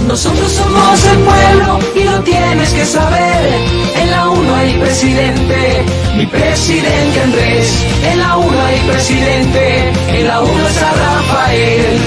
Nosotros somos el pueblo y lo tienes que saber. En la 1 hay presidente, mi presidente Andrés. En la 1 hay presidente, en la 1 está Rafael.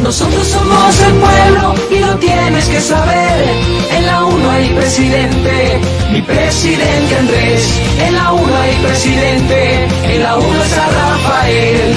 Nosotros somos el pueblo y lo tienes que saber. En la 1 hay presidente, mi presidente Andrés. En la 1 hay presidente, en la 1 está Rafael.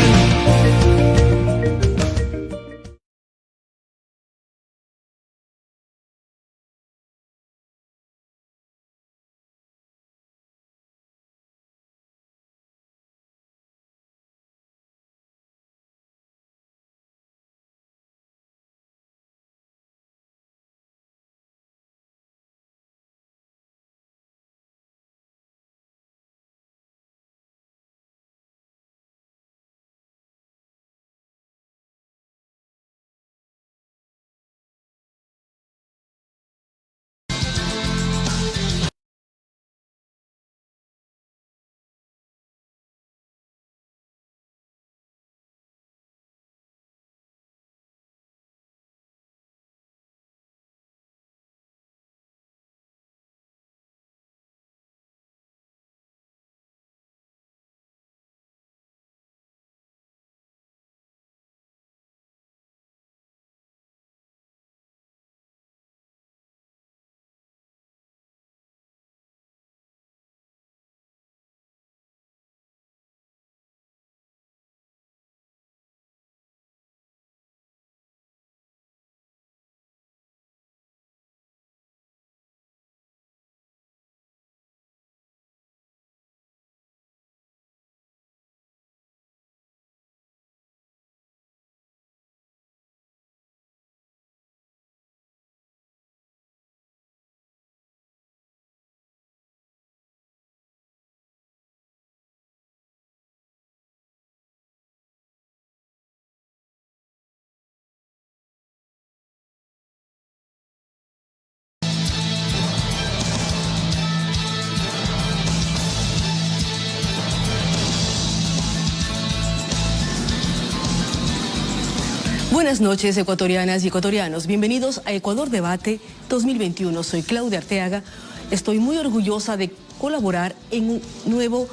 Buenas noches, ecuatorianas y ecuatorianos. Bienvenidos a Ecuador Debate 2021. Soy Claudia Arteaga. Estoy muy orgullosa de colaborar en un nuevo,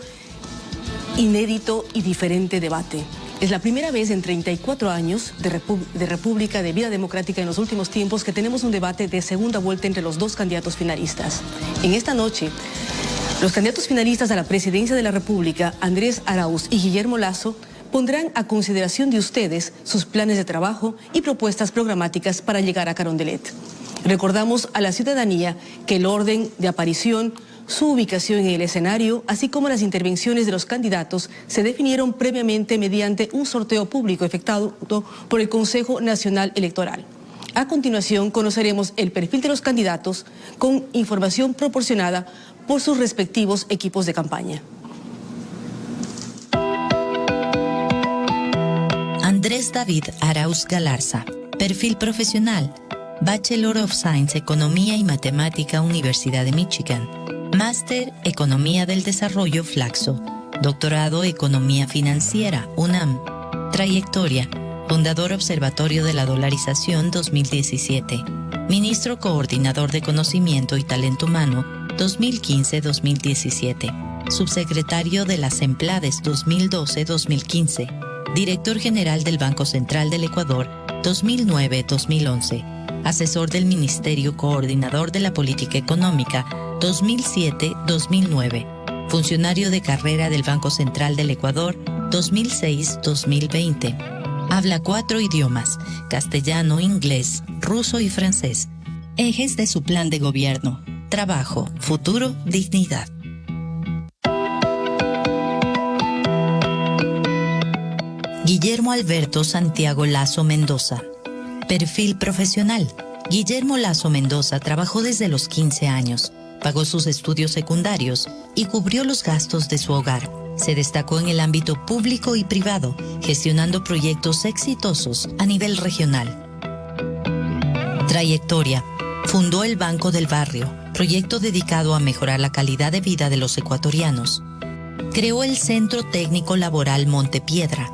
inédito y diferente debate. Es la primera vez en 34 años de República, de vida democrática en los últimos tiempos, que tenemos un debate de segunda vuelta entre los dos candidatos finalistas. En esta noche, los candidatos finalistas a la presidencia de la República, Andrés Arauz y Guillermo Lasso, pondrán a consideración de ustedes sus planes de trabajo y propuestas programáticas para llegar a Carondelet. Recordamos a la ciudadanía que el orden de aparición, su ubicación en el escenario, así como las intervenciones de los candidatos, se definieron previamente mediante un sorteo público efectuado por el Consejo Nacional Electoral. A continuación, conoceremos el perfil de los candidatos con información proporcionada por sus respectivos equipos de campaña. Andrés David Arauz Galarza, perfil profesional, Bachelor of Science, Economía y Matemática, Universidad de Michigan, Máster, Economía del Desarrollo, Flaxo, Doctorado, Economía Financiera, UNAM, Trayectoria, Fundador Observatorio de la Dolarización 2017, Ministro Coordinador de Conocimiento y Talento Humano 2015-2017, Subsecretario de las EMPLADES 2012-2015, Director General del Banco Central del Ecuador 2009-2011, Asesor del Ministerio Coordinador de la Política Económica 2007-2009, Funcionario de Carrera del Banco Central del Ecuador 2006-2020. Habla 4 idiomas: castellano, inglés, ruso y francés. Ejes de su plan de gobierno: trabajo, futuro, dignidad. Guillermo Alberto Santiago Lasso Mendoza. Perfil profesional. Guillermo Lasso Mendoza trabajó desde los 15 años, pagó sus estudios secundarios y cubrió los gastos de su hogar. Se Se destacó en el ámbito público y privado, gestionando proyectos exitosos a nivel regional. Trayectoria. Fundó el Banco del Barrio, proyecto dedicado a mejorar la calidad de vida de los ecuatorianos. Creó el Centro Técnico Laboral Montepiedra.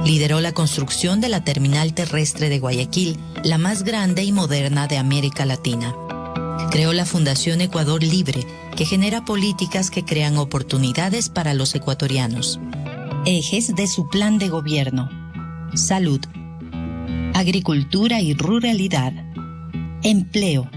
Lideró la construcción de la terminal terrestre de Guayaquil, la más grande y moderna de América Latina. Creó la Fundación Ecuador Libre, que genera políticas que crean oportunidades para los ecuatorianos. Ejes de su plan de gobierno: salud, agricultura y ruralidad, empleo.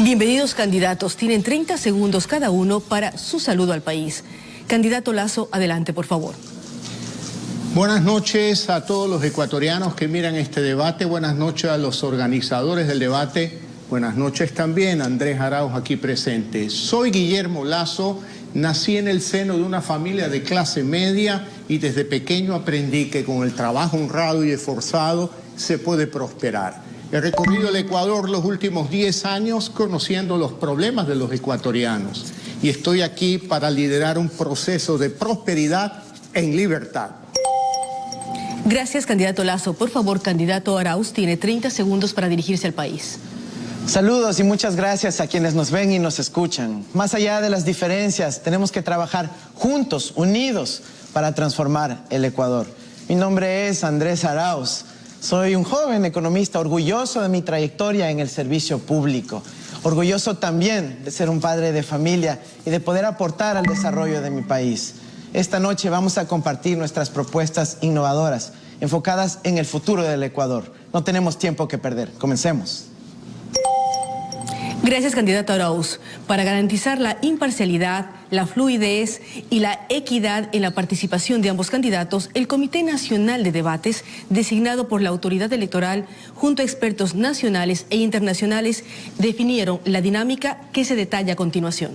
Bienvenidos, candidatos. Tienen 30 segundos cada uno para su saludo al país. Candidato Lasso, adelante, por favor. Buenas noches a todos los ecuatorianos que miran este debate. Buenas noches a los organizadores del debate. Buenas noches también a Andrés Arauz aquí presente. Soy Guillermo Lasso. Nací en el seno de una familia de clase media y desde pequeño aprendí que con el trabajo honrado y esforzado se puede prosperar. He recorrido el Ecuador los últimos 10 años conociendo los problemas de los ecuatorianos y estoy aquí para liderar un proceso de prosperidad en libertad. Gracias, candidato Lasso. Por favor, candidato Arauz, tiene 30 segundos para dirigirse al país. Saludos y muchas gracias a quienes nos ven y nos escuchan. Más allá de las diferencias, tenemos que trabajar juntos, unidos, para transformar el Ecuador. Mi nombre es Andrés Arauz. Soy un joven economista orgulloso de mi trayectoria en el servicio público. Orgulloso también de ser un padre de familia y de poder aportar al desarrollo de mi país. Esta noche vamos a compartir nuestras propuestas innovadoras, enfocadas en el futuro del Ecuador. No tenemos tiempo que perder. Comencemos. Gracias, candidato Arauz. Para garantizar la imparcialidad, la fluidez y la equidad en la participación de ambos candidatos, el Comité Nacional de Debates, designado por la autoridad electoral, junto a expertos nacionales e internacionales, definieron la dinámica que se detalla a continuación.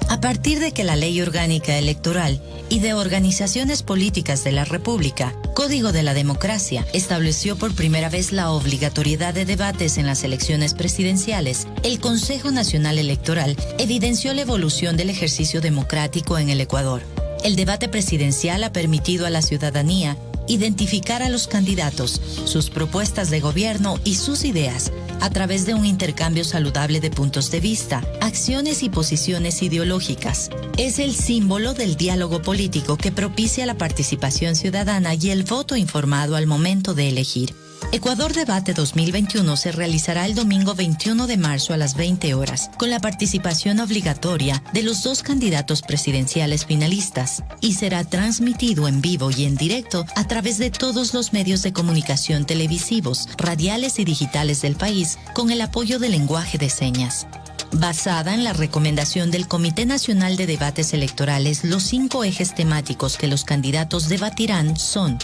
A partir de que la Ley Orgánica Electoral y de Organizaciones Políticas de la República, Código de la Democracia, estableció por primera vez la obligatoriedad de debates en las elecciones presidenciales, el Consejo Nacional Electoral evidenció la evolución del ejercicio democrático en el Ecuador. El debate presidencial ha permitido a la ciudadanía identificar a los candidatos, sus propuestas de gobierno y sus ideas a través de un intercambio saludable de puntos de vista, acciones y posiciones ideológicas. Es el símbolo del diálogo político que propicia la participación ciudadana y el voto informado al momento de elegir. Ecuador Debate 2021 se realizará el domingo 21 de marzo a las 20 horas, con la participación obligatoria de los dos candidatos presidenciales finalistas, y será transmitido en vivo y en directo a través de todos los medios de comunicación televisivos, radiales y digitales del país, con el apoyo del lenguaje de señas. Basada en la recomendación del Comité Nacional de Debates Electorales, los 5 ejes temáticos que los candidatos debatirán son: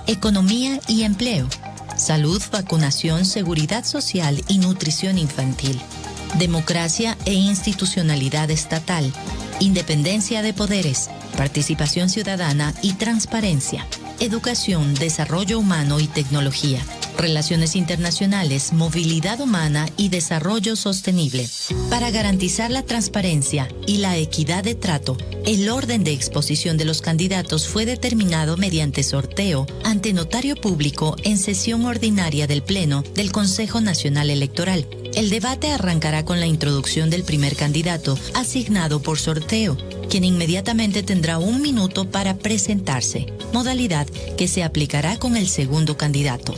economía y empleo, salud, vacunación, seguridad social y nutrición infantil, democracia e institucionalidad estatal, independencia de poderes, participación ciudadana y transparencia, educación, desarrollo humano y tecnología, relaciones internacionales, movilidad humana y desarrollo sostenible. Para garantizar la transparencia y la equidad de trato, el orden de exposición de los candidatos fue determinado mediante sorteo ante notario público en sesión ordinaria del Pleno del Consejo Nacional Electoral. El debate arrancará con la introducción del primer candidato, asignado por sorteo, quien inmediatamente tendrá 1 minuto para presentarse, modalidad que se aplicará con el segundo candidato.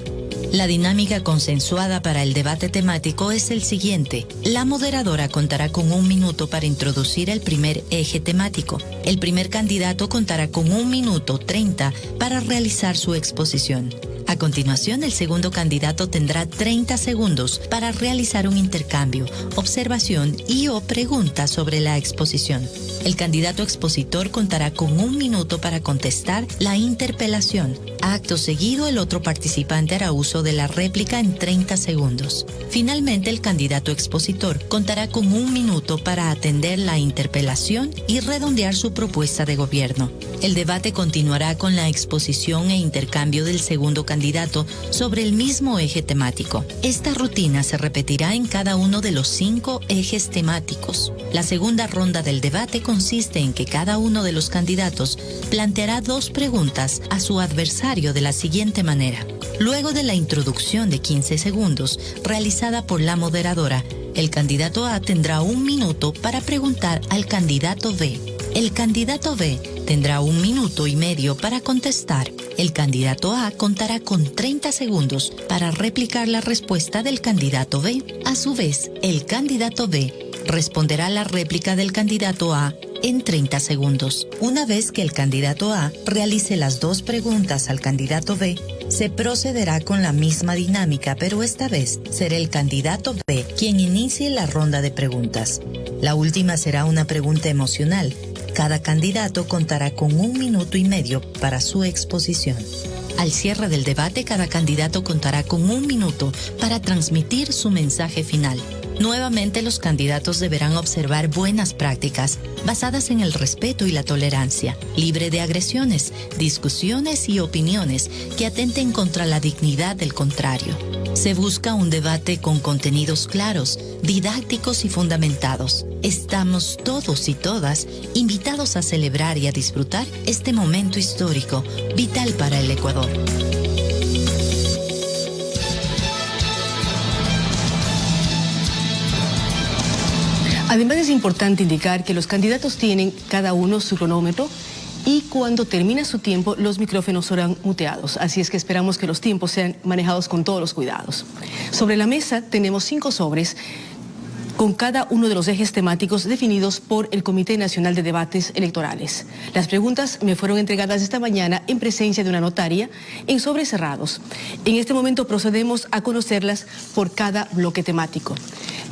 La dinámica consensuada para el debate temático es el siguiente. La moderadora contará con 1 minuto para introducir el primer eje temático. El primer candidato contará con 1 minuto 30 para realizar su exposición. A continuación, el segundo candidato tendrá 30 segundos para realizar un intercambio, observación y/o pregunta sobre la exposición. El candidato expositor contará con 1 minuto para contestar la interpelación. Acto seguido, el otro participante hará uso de la réplica en 30 segundos. Finalmente, el candidato expositor contará con 1 minuto para atender la interpelación y redondear su propuesta de gobierno. El debate continuará con la exposición e intercambio del segundo candidato sobre el mismo eje temático. Esta rutina se repetirá en cada uno de los 5 ejes temáticos. La segunda ronda del debate consiste en que cada uno de los candidatos planteará 2 preguntas a su adversario de la siguiente manera. Luego de la introducción de 15 segundos, realizada por la moderadora, el candidato A tendrá 1 minuto para preguntar al candidato B. El candidato B tendrá 1 minuto y medio para contestar. El candidato A contará con 30 segundos para replicar la respuesta del candidato B. A su vez, el candidato B responderá la réplica del candidato A en 30 segundos. Una vez que el candidato A realice las 2 preguntas al candidato B, se procederá con la misma dinámica, pero esta vez será el candidato B quien inicie la ronda de preguntas. La última será una pregunta emocional. Cada candidato contará con 1 minuto y medio para su exposición. Al cierre del debate, cada candidato contará con 1 minuto para transmitir su mensaje final. Nuevamente, los candidatos deberán observar buenas prácticas basadas en el respeto y la tolerancia, libre de agresiones, discusiones y opiniones que atenten contra la dignidad del contrario. Se busca un debate con contenidos claros, didácticos y fundamentados. Estamos todos y todas invitados a celebrar y a disfrutar este momento histórico, vital para el Ecuador. Además, es importante indicar que los candidatos tienen cada uno su cronómetro y cuando termina su tiempo los micrófonos serán muteados. Así es que esperamos que los tiempos sean manejados con todos los cuidados. Sobre la mesa tenemos 5 sobres con cada uno de los ejes temáticos definidos por el Comité Nacional de Debates Electorales. Las preguntas me fueron entregadas esta mañana en presencia de una notaria en sobres cerrados. En este momento procedemos a conocerlas por cada bloque temático.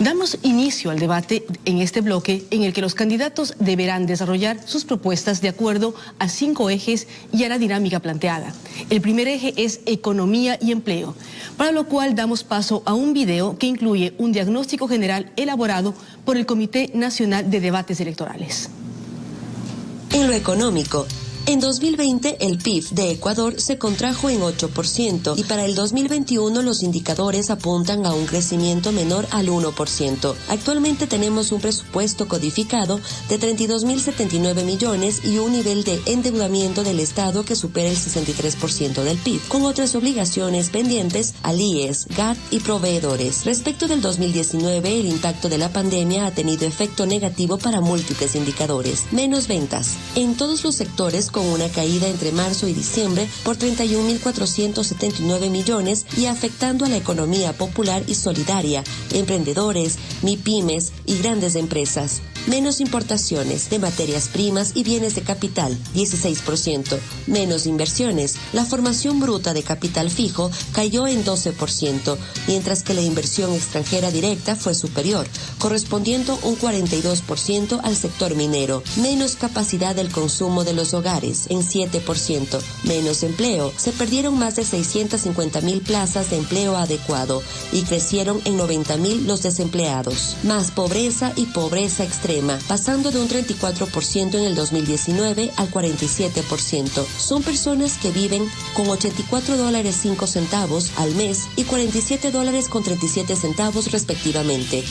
Damos inicio al debate en este bloque en el que los candidatos deberán desarrollar sus propuestas de acuerdo a 5 ejes y a la dinámica planteada. El primer eje es economía y empleo, para lo cual damos paso a un video que incluye un diagnóstico general elaborado por el Comité Nacional de Debates Electorales. En lo económico, en 2020 el PIB de Ecuador se contrajo en 8% y para el 2021 los indicadores apuntan a un crecimiento menor al 1%. Actualmente tenemos un presupuesto codificado de 32.079 millones y un nivel de endeudamiento del Estado que supera el 63% del PIB, con otras obligaciones pendientes al IES, GAT y proveedores. Respecto del 2019, el impacto de la pandemia ha tenido efecto negativo para múltiples indicadores. Menos ventas en todos los sectores, con una caída entre marzo y diciembre por 31.479 millones y afectando a la economía popular y solidaria, emprendedores, MIPYMES y grandes empresas. Menos importaciones de materias primas y bienes de capital, 16%. Menos inversiones. La formación bruta de capital fijo cayó en 12%, mientras que la inversión extranjera directa fue superior, correspondiendo un 42% al sector minero. Menos capacidad del consumo de los hogares, en 7%. Menos empleo. Se perdieron más de 650.000 plazas de empleo adecuado y crecieron en 90.000 los desempleados. Más pobreza y pobreza extrema, pasando de un 34% en el 2019 al 47%. Son personas que viven con $84.05 al mes y $47.37 respectivamente.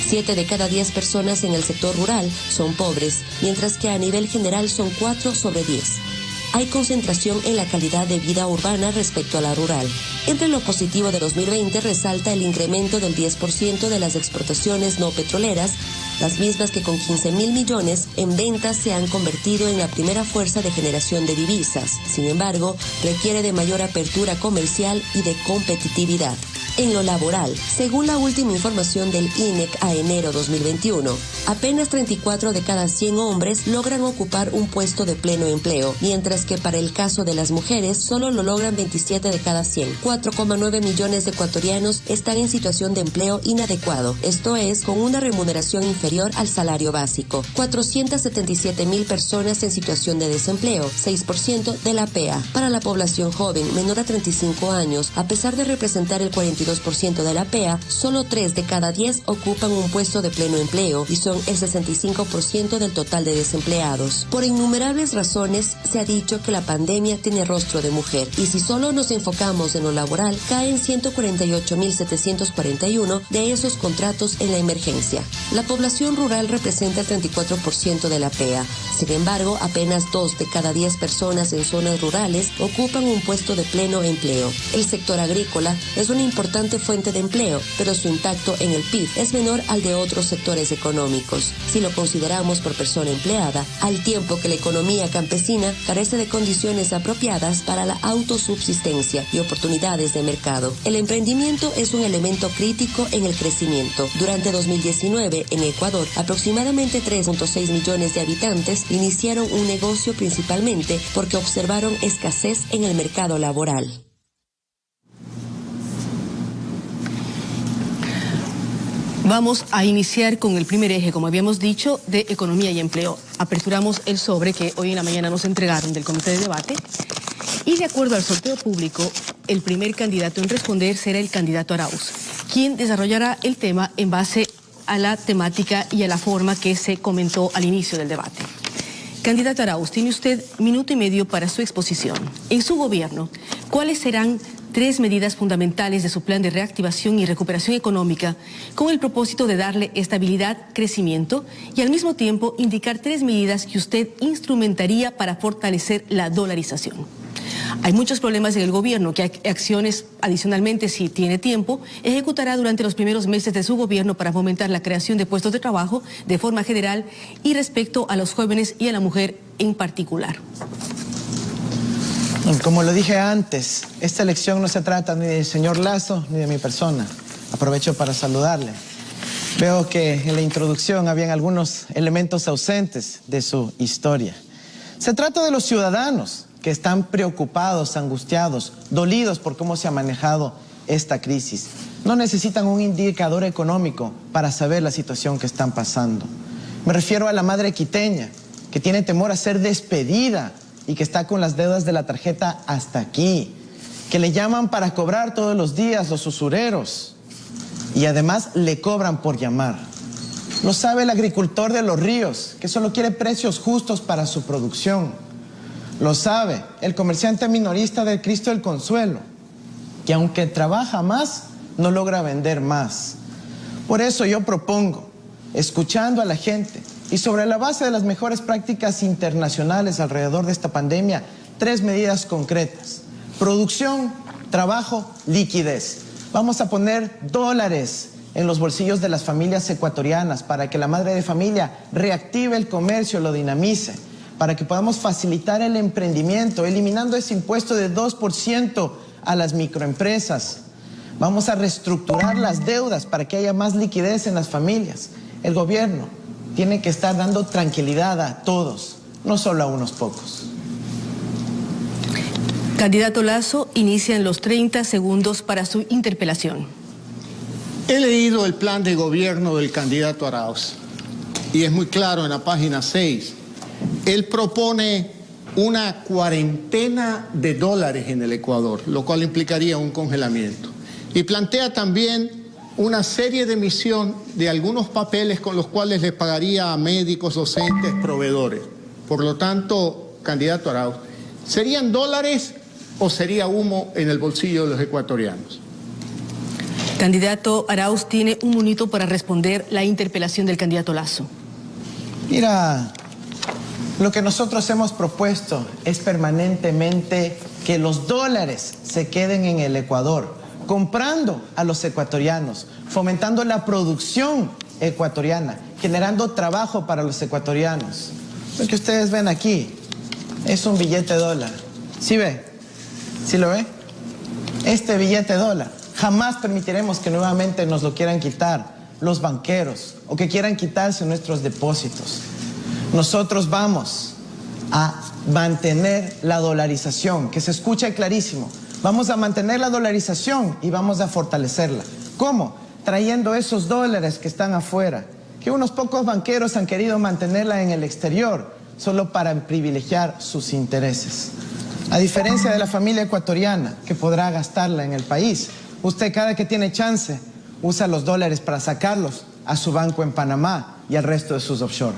7 de cada 10 personas en el sector rural son pobres, mientras que a nivel general son 4 sobre 10. Hay concentración en la calidad de vida urbana respecto a la rural. Entre lo positivo de 2020 resalta el incremento del 10% de las exportaciones no petroleras, las mismas que con 15.000 millones en ventas se han convertido en la primera fuerza de generación de divisas. Sin embargo, requiere de mayor apertura comercial y de competitividad. En lo laboral, según la última información del INEC a enero 2021, Apenas 34 de cada 100 hombres logran ocupar un puesto de pleno empleo, mientras que para el caso de las mujeres solo lo logran 27 de cada 100. 4,9 millones de ecuatorianos están en situación de empleo inadecuado, esto es, con una remuneración inferior al salario básico. 477,000 personas en situación de desempleo, 6% de la PEA. Para la población joven menor a 35 años, a pesar de representar el 42% de la PEA, solo 3 de cada 10 ocupan un puesto de pleno empleo y son el 65% del total de desempleados. Por innumerables razones, se ha dicho que la pandemia tiene rostro de mujer, y si solo nos enfocamos en lo laboral, caen 148,741 de esos contratos en la emergencia. La población rural representa el 34% de la PEA. Sin embargo, apenas 2 de cada 10 personas en zonas rurales ocupan un puesto de pleno empleo. El sector agrícola es una importante fuente de empleo, pero su impacto en el PIB es menor al de otros sectores económicos, si lo consideramos por persona empleada, al tiempo que la economía campesina carece de condiciones apropiadas para la autosubsistencia y oportunidades de mercado. El emprendimiento es un elemento crítico en el crecimiento. Durante 2019, en Ecuador, aproximadamente 3,6 millones de habitantes iniciaron un negocio principalmente porque observaron escasez en el mercado laboral. Vamos a iniciar con el primer eje, como habíamos dicho, de economía y empleo. Aperturamos el sobre que hoy en la mañana nos entregaron del comité de debate. Y de acuerdo al sorteo público, el primer candidato en responder será el candidato Arauz, quien desarrollará el tema en base a la temática y a la forma que se comentó al inicio del debate. Candidato Arauz, tiene usted 1 minuto y medio para su exposición. En su gobierno, ¿cuáles serán 3 medidas fundamentales de su plan de reactivación y recuperación económica con el propósito de darle estabilidad, crecimiento y al mismo tiempo indicar 3 medidas que usted instrumentaría para fortalecer la dolarización? Hay muchos problemas en el gobierno, que acciones adicionalmente, si tiene tiempo, ejecutará durante los primeros meses de su gobierno para fomentar la creación de puestos de trabajo de forma general y respecto a los jóvenes y a la mujer en particular. Como lo dije antes, esta elección no se trata ni del señor Lasso ni de mi persona. Aprovecho para saludarle. Veo que en la introducción habían algunos elementos ausentes de su historia. Se trata de los ciudadanos que están preocupados, angustiados, dolidos por cómo se ha manejado esta crisis. No necesitan un indicador económico para saber la situación que están pasando. Me refiero a la madre quiteña, que tiene temor a ser despedida y que está con las deudas de la tarjeta hasta aquí, que le llaman para cobrar todos los días los usureros y además le cobran por llamar. Lo sabe el agricultor de Los Ríos, que solo quiere precios justos para su producción. Lo sabe el comerciante minorista del Cristo del Consuelo, que aunque trabaja más, no logra vender más. Por eso yo propongo, escuchando a la gente y sobre la base de las mejores prácticas internacionales alrededor de esta pandemia, 3 medidas concretas: producción, trabajo, liquidez. Vamos a poner dólares en los bolsillos de las familias ecuatorianas para que la madre de familia reactive el comercio, lo dinamice, para que podamos facilitar el emprendimiento, eliminando ese impuesto de 2% a las microempresas. Vamos a reestructurar las deudas para que haya más liquidez en las familias. El gobierno tiene que estar dando tranquilidad a todos, no solo a unos pocos. Candidato Lasso, inician los 30 segundos para su interpelación. He leído el plan de gobierno del candidato Arauz y es muy claro en la página 6. Él propone una cuarentena de dólares en el Ecuador, lo cual implicaría un congelamiento. Y plantea también una serie de emisión de algunos papeles con los cuales le pagaría a médicos, docentes, proveedores. Por lo tanto, candidato Arauz, ¿serían dólares o sería humo en el bolsillo de los ecuatorianos? Candidato Arauz, tiene 1 minuto para responder la interpelación del candidato Lasso. Mira, lo que nosotros hemos propuesto es permanentemente que los dólares se queden en el Ecuador, comprando a los ecuatorianos, fomentando la producción ecuatoriana, generando trabajo para los ecuatorianos. Lo que ustedes ven aquí es un billete dólar. ¿Sí ve? ¿Sí lo ve? Este billete dólar. Jamás permitiremos que nuevamente nos lo quieran quitar. los banqueros o que quieran quitarse nuestros depósitos. Nosotros vamos a mantener la dolarización, que se escucha clarísimo. Vamos a mantener la dolarización y vamos a fortalecerla. ¿Cómo? Trayendo esos dólares que están afuera, que unos pocos banqueros han querido mantenerla en el exterior, solo para privilegiar sus intereses. A diferencia de la familia ecuatoriana, que podrá gastarla en el país, usted cada que tiene chance usa los dólares para sacarlos a su banco en Panamá y al resto de sus offshore.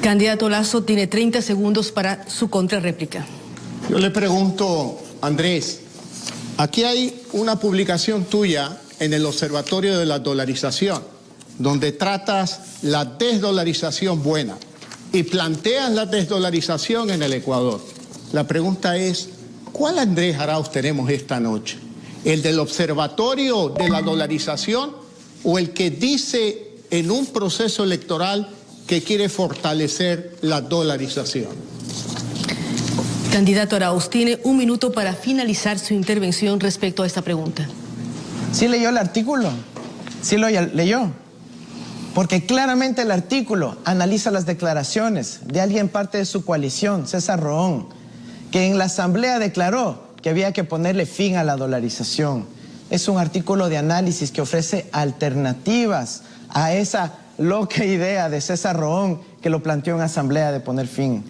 Candidato Lasso tiene 30 segundos para su contrarréplica. Yo le pregunto, Andrés, aquí hay una publicación tuya en el Observatorio de la Dolarización, donde tratas la desdolarización buena y planteas la desdolarización en el Ecuador. La pregunta es, ¿cuál Andrés Arauz tenemos esta noche? ¿El del Observatorio de la Dolarización o el que dice en un proceso electoral que quiere fortalecer la dolarización? Candidato Arauz, tiene un minuto para finalizar su intervención respecto a esta pregunta. ¿Sí leyó el artículo? ¿Sí lo leyó? Porque claramente el artículo analiza las declaraciones de alguien parte de su coalición, César Roón, que en la asamblea declaró que había que ponerle fin a la dolarización. Es un artículo de análisis que ofrece alternativas a esa loca idea de César Roón que lo planteó en asamblea de poner fin.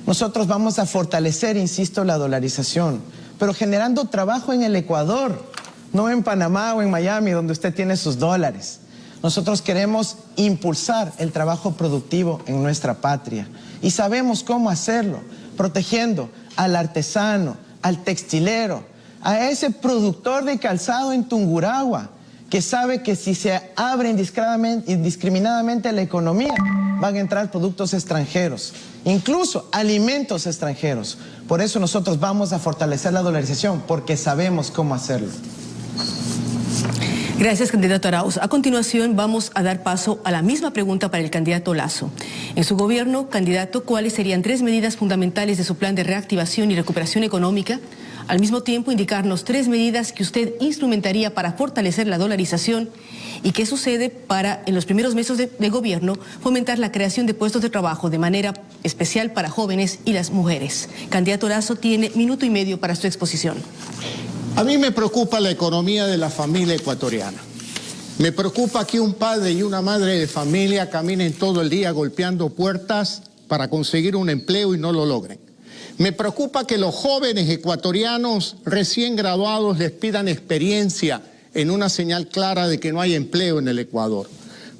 Nosotros vamos a fortalecer, insisto, la dolarización, pero generando trabajo en el Ecuador, no en Panamá o en Miami, donde usted tiene sus dólares. Nosotros queremos impulsar el trabajo productivo en nuestra patria y sabemos cómo hacerlo, protegiendo al artesano, al textilero, a ese productor de calzado en Tungurahua, que sabe que si se abre indiscriminadamente la economía, van a entrar productos extranjeros, incluso alimentos extranjeros. Por eso nosotros vamos a fortalecer la dolarización, porque sabemos cómo hacerlo. Gracias, candidato Arauz. A continuación vamos a dar paso a la misma pregunta para el candidato Lasso. En su gobierno, candidato, ¿cuáles serían 3 medidas fundamentales de su plan de reactivación y recuperación económica? Al mismo tiempo, indicarnos 3 medidas que usted instrumentaría para fortalecer la dolarización y qué sucede para, en los primeros meses de gobierno, fomentar la creación de puestos de trabajo de manera especial para jóvenes y las mujeres. Candidato Lasso tiene minuto y medio para su exposición. A mí me preocupa la economía de la familia ecuatoriana. Me preocupa que un padre y una madre de familia caminen todo el día golpeando puertas para conseguir un empleo y no lo logren. Me preocupa que los jóvenes ecuatorianos recién graduados les pidan experiencia en una señal clara de que no hay empleo en el Ecuador.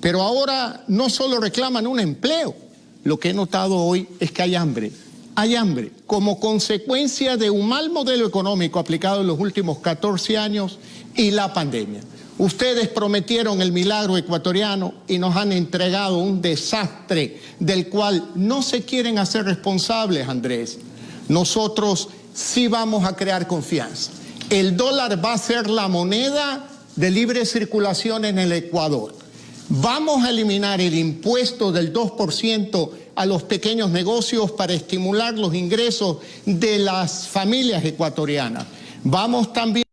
Pero ahora no solo reclaman un empleo, lo que he notado hoy es que hay hambre. Hay hambre como consecuencia de un mal modelo económico aplicado en los últimos 14 años y la pandemia. Ustedes prometieron el milagro ecuatoriano y nos han entregado un desastre del cual no se quieren hacer responsables, Andrés. Nosotros sí vamos a crear confianza. El dólar va a ser la moneda de libre circulación en el Ecuador. Vamos a eliminar el impuesto del 2% a los pequeños negocios para estimular los ingresos de las familias ecuatorianas. Vamos también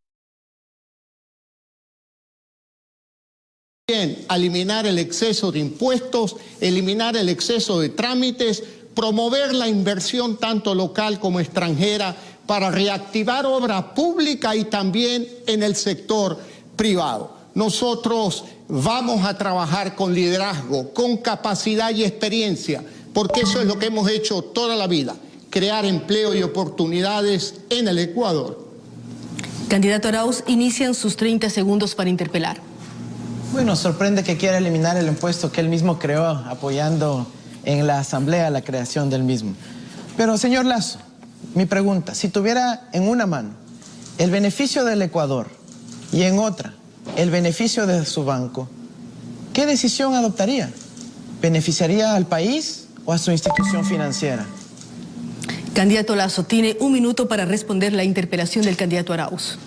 a eliminar el exceso de impuestos, eliminar el exceso de trámites, promover la inversión tanto local como extranjera para reactivar obra pública y también en el sector privado. Nosotros vamos a trabajar con liderazgo, con capacidad y experiencia, porque eso es lo que hemos hecho toda la vida, crear empleo y oportunidades en el Ecuador. Candidato Arauz, inician sus 30 segundos para interpelar. Bueno, sorprende que quiera eliminar el impuesto que él mismo creó, apoyando en la asamblea la creación del mismo. Pero, señor Lasso, mi pregunta, si tuviera en una mano el beneficio del Ecuador y en otra el beneficio de su banco, ¿qué decisión adoptaría? ¿Beneficiaría al país o a su institución financiera? Candidato Lasso, tiene un minuto para responder la interpelación del candidato Arauz.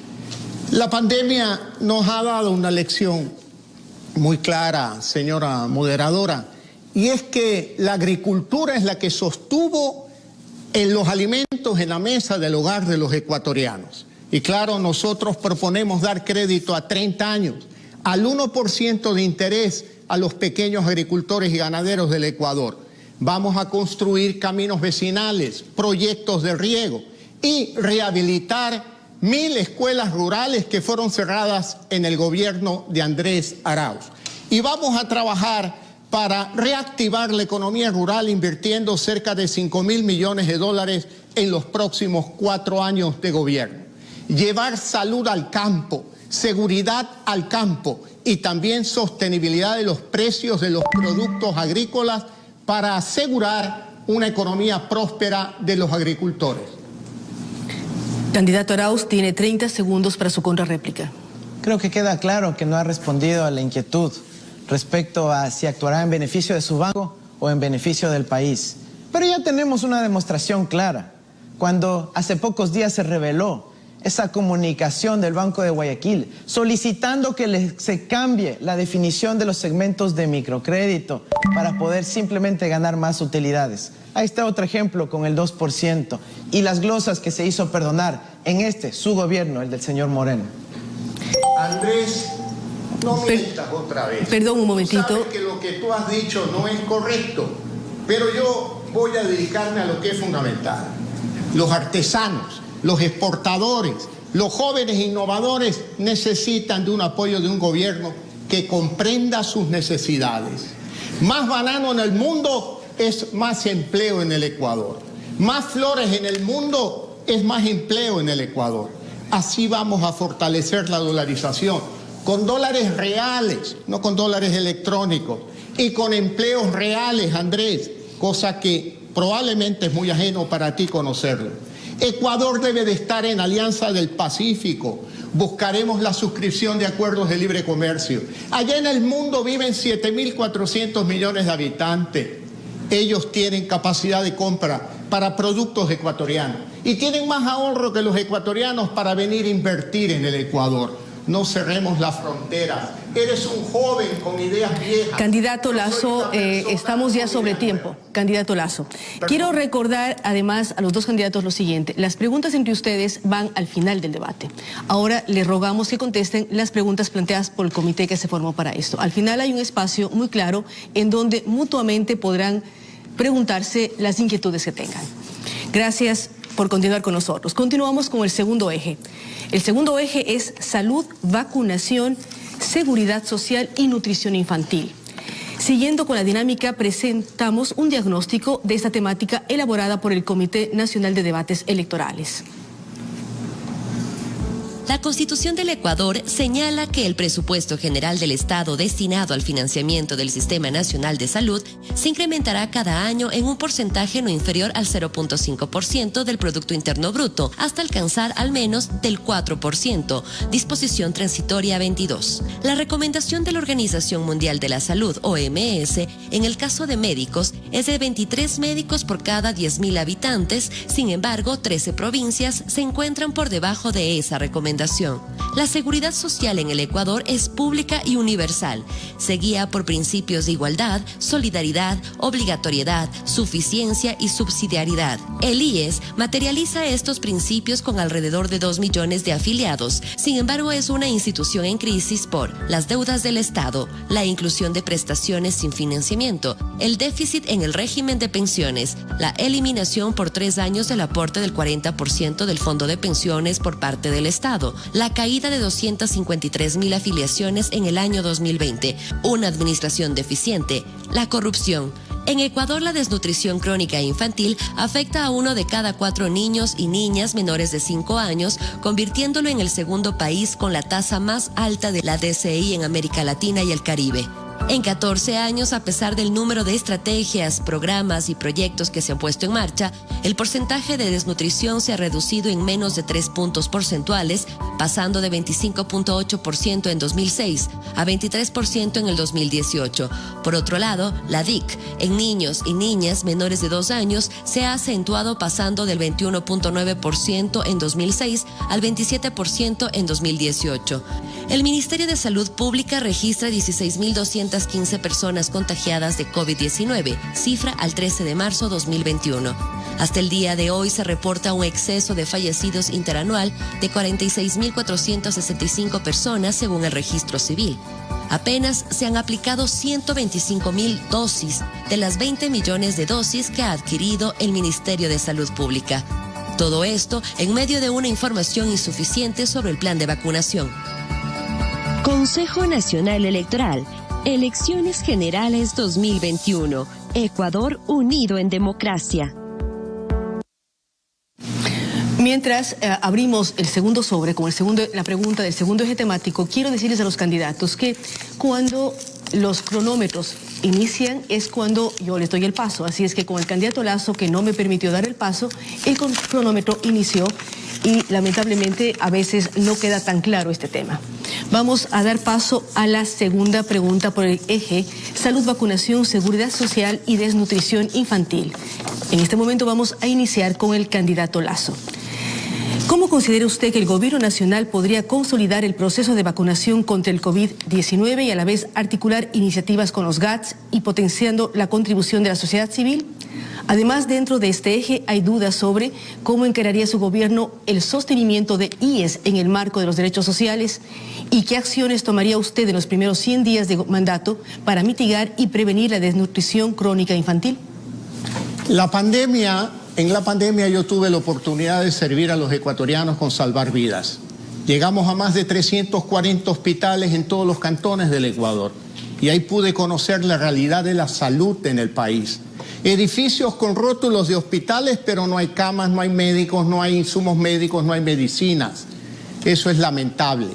La pandemia nos ha dado una lección muy clara, señora moderadora, y es que la agricultura es la que sostuvo en los alimentos en la mesa del hogar de los ecuatorianos. Y claro, nosotros proponemos dar crédito a 30 años al 1% de interés a los pequeños agricultores y ganaderos del Ecuador. Vamos a construir caminos vecinales, proyectos de riego y rehabilitar 1000 escuelas rurales que fueron cerradas en el gobierno de Andrés Arauz. Y vamos a trabajar para reactivar la economía rural invirtiendo cerca de $5.000 millones en los próximos 4 años de gobierno. Llevar salud al campo, seguridad al campo y también sostenibilidad de los precios de los productos agrícolas para asegurar una economía próspera de los agricultores. Candidato Arauz tiene 30 segundos para su contrarréplica. Creo que queda claro que no ha respondido a la inquietud respecto a si actuará en beneficio de su banco o en beneficio del país. Pero ya tenemos una demostración clara. Cuando hace pocos días se reveló esa comunicación del Banco de Guayaquil solicitando que se cambie la definición de los segmentos de microcrédito para poder simplemente ganar más utilidades. Ahí está otro ejemplo con el 2% y las glosas que se hizo perdonar en su gobierno, el del señor Moreno. Andrés, no mientas otra vez. Perdón un momentito. Tú sabes que lo que tú has dicho no es correcto, pero yo voy a dedicarme a lo que es fundamental. Los artesanos, los exportadores, los jóvenes innovadores necesitan de un apoyo de un gobierno que comprenda sus necesidades. Más banano en el mundo es más empleo en el Ecuador. Más flores en el mundo es más empleo en el Ecuador. Así vamos a fortalecer la dolarización, con dólares reales, no con dólares electrónicos, y con empleos reales, Andrés, cosa que probablemente es muy ajeno para ti conocerlo. Ecuador debe de estar en Alianza del Pacífico. Buscaremos la suscripción de acuerdos de libre comercio. Allá en el mundo viven 7.400 millones de habitantes. Ellos tienen capacidad de compra para productos ecuatorianos y tienen más ahorro que los ecuatorianos para venir a invertir en el Ecuador. No cerremos las fronteras. Eres un joven con ideas viejas. Candidato Lasso, estamos ya sobre tiempo. Candidato Lasso, quiero recordar además a los dos candidatos lo siguiente. Las preguntas entre ustedes van al final del debate. Ahora les rogamos que contesten las preguntas planteadas por el comité que se formó para esto. Al final hay un espacio muy claro en donde mutuamente podrán preguntarse las inquietudes que tengan. Gracias por continuar con nosotros. Continuamos con el segundo eje. El segundo eje es salud, vacunación, seguridad social y nutrición infantil. Siguiendo con la dinámica, presentamos un diagnóstico de esta temática elaborada por el Comité Nacional de Debates Electorales. La Constitución del Ecuador señala que el presupuesto general del Estado destinado al financiamiento del Sistema Nacional de Salud se incrementará cada año en un porcentaje no inferior al 0.5% del Producto Interno Bruto, hasta alcanzar al menos del 4%, disposición transitoria 22. La recomendación de la Organización Mundial de la Salud, OMS, en el caso de médicos, es de 23 médicos por cada 10.000 habitantes. Sin embargo, 13 provincias se encuentran por debajo de esa recomendación. La seguridad social en el Ecuador es pública y universal. Se guía por principios de igualdad, solidaridad, obligatoriedad, suficiencia y subsidiariedad. El IES materializa estos principios con alrededor de 2 millones de afiliados. Sin embargo, es una institución en crisis por las deudas del Estado, la inclusión de prestaciones sin financiamiento, el déficit en el régimen de pensiones, la eliminación por 3 años del aporte del 40% del fondo de pensiones por parte del Estado, la caída de 253.000 afiliaciones en el año 2020, una administración deficiente, la corrupción. En Ecuador, la desnutrición crónica e infantil afecta a 1 de cada 4 niños y niñas menores de 5 años, convirtiéndolo en el segundo país con la tasa más alta de la DCI en América Latina y el Caribe. En 14 años, a pesar del número de estrategias, programas y proyectos que se han puesto en marcha, el porcentaje de desnutrición se ha reducido en menos de 3 puntos porcentuales, pasando de 25.8% en 2006 a 23% en el 2018. Por otro lado, la DIC en niños y niñas menores de 2 años se ha acentuado, pasando del 21.9% en 2006 al 27% en 2018. El Ministerio de Salud Pública registra 16.215 personas contagiadas de COVID-19, cifra al 13 de marzo 2021. Hasta el día de hoy se reporta un exceso de fallecidos interanual de 46.000 2.465 personas según el registro civil. Apenas se han aplicado 125.000 dosis de las 20 millones de dosis que ha adquirido el Ministerio de Salud Pública. Todo esto en medio de una información insuficiente sobre el plan de vacunación. Consejo Nacional Electoral. Elecciones Generales 2021. Ecuador unido en democracia. Mientras abrimos el segundo sobre, como la pregunta del segundo eje temático, quiero decirles a los candidatos que cuando los cronómetros inician es cuando yo les doy el paso. Así es que con el candidato Lasso, que no me permitió dar el paso, el cronómetro inició y lamentablemente a veces no queda tan claro este tema. Vamos a dar paso a la segunda pregunta por el eje salud, vacunación, seguridad social y desnutrición infantil. En este momento vamos a iniciar con el candidato Lasso. ¿Cómo considera usted que el gobierno nacional podría consolidar el proceso de vacunación contra el COVID-19 y a la vez articular iniciativas con los GATS y potenciando la contribución de la sociedad civil? Además, dentro de este eje hay dudas sobre cómo encararía su gobierno el sostenimiento de IES en el marco de los derechos sociales y qué acciones tomaría usted en los primeros 100 días de mandato para mitigar y prevenir la desnutrición crónica infantil. En la pandemia yo tuve la oportunidad de servir a los ecuatorianos con salvar vidas. Llegamos a más de 340 hospitales en todos los cantones del Ecuador y ahí pude conocer la realidad de la salud en el país. Edificios con rótulos de hospitales, pero no hay camas, no hay médicos, no hay insumos médicos, no hay medicinas. Eso es lamentable.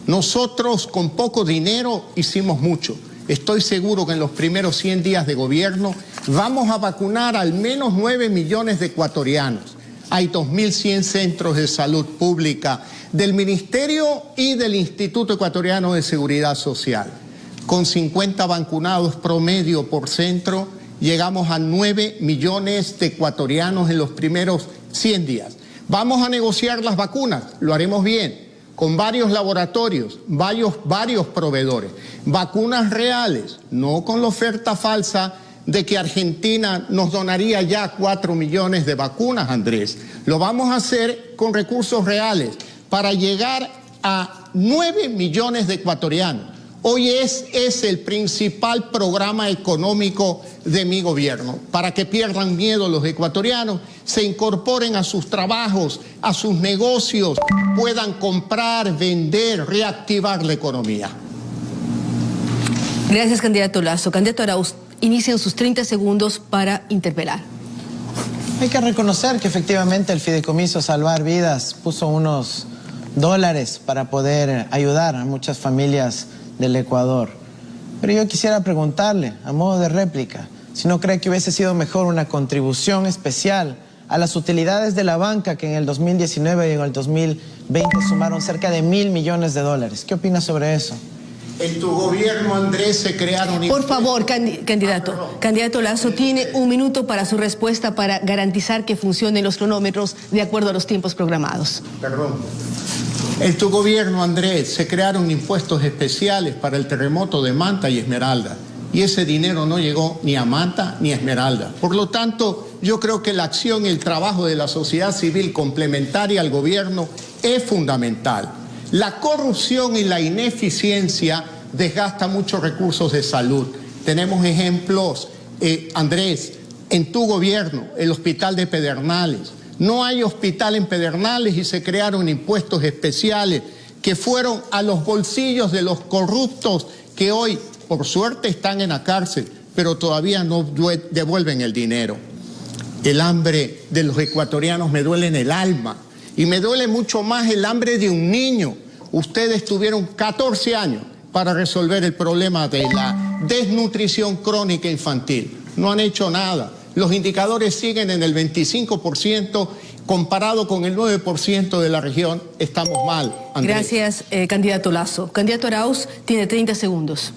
Nosotros con poco dinero hicimos mucho. Estoy seguro que en los primeros 100 días de gobierno vamos a vacunar al menos 9 millones de ecuatorianos. Hay 2.100 centros de salud pública del Ministerio y del Instituto Ecuatoriano de Seguridad Social. Con 50 vacunados promedio por centro, llegamos a 9 millones de ecuatorianos en los primeros 100 días. Vamos a negociar las vacunas, lo haremos bien, con varios laboratorios, varios proveedores. Vacunas reales, no con la oferta falsa de que Argentina nos donaría ya 4 millones de vacunas, Andrés. Lo vamos a hacer con recursos reales para llegar a 9 millones de ecuatorianos. Hoy es el principal programa económico de mi gobierno, para que pierdan miedo los ecuatorianos, se incorporen a sus trabajos, a sus negocios, puedan comprar, vender, reactivar la economía. Gracias, candidato Lasso. Candidato Arauz, inician sus 30 segundos para interpelar. Hay que reconocer que efectivamente el Fideicomiso Salvar Vidas puso unos dólares para poder ayudar a muchas familias del Ecuador. Pero yo quisiera preguntarle, a modo de réplica, si no cree que hubiese sido mejor una contribución especial a las utilidades de la banca que en el 2019 y en el 2020 sumaron cerca de $1.000 millones. ¿Qué opina sobre eso? En tu gobierno, Andrés, se crearon... Por favor, candidato. Candidato Lasso tiene un minuto para su respuesta para garantizar que funcionen los cronómetros de acuerdo a los tiempos programados. Perdón. En tu gobierno, Andrés, se crearon impuestos especiales para el terremoto de Manta y Esmeralda. Y ese dinero no llegó ni a Manta ni a Esmeralda. Por lo tanto, yo creo que la acción y el trabajo de la sociedad civil complementaria al gobierno es fundamental. La corrupción y la ineficiencia desgasta muchos recursos de salud. Tenemos ejemplos, Andrés, en tu gobierno, el hospital de Pedernales. No hay hospital en Pedernales y se crearon impuestos especiales que fueron a los bolsillos de los corruptos que hoy, por suerte, están en la cárcel, pero todavía no devuelven el dinero. El hambre de los ecuatorianos me duele en el alma y me duele mucho más el hambre de un niño. Ustedes tuvieron 14 años para resolver el problema de la desnutrición crónica infantil. No han hecho nada. Los indicadores siguen en el 25%, comparado con el 9% de la región, estamos mal, Andrés. Gracias, candidato Lasso. Candidato Arauz tiene 30 segundos.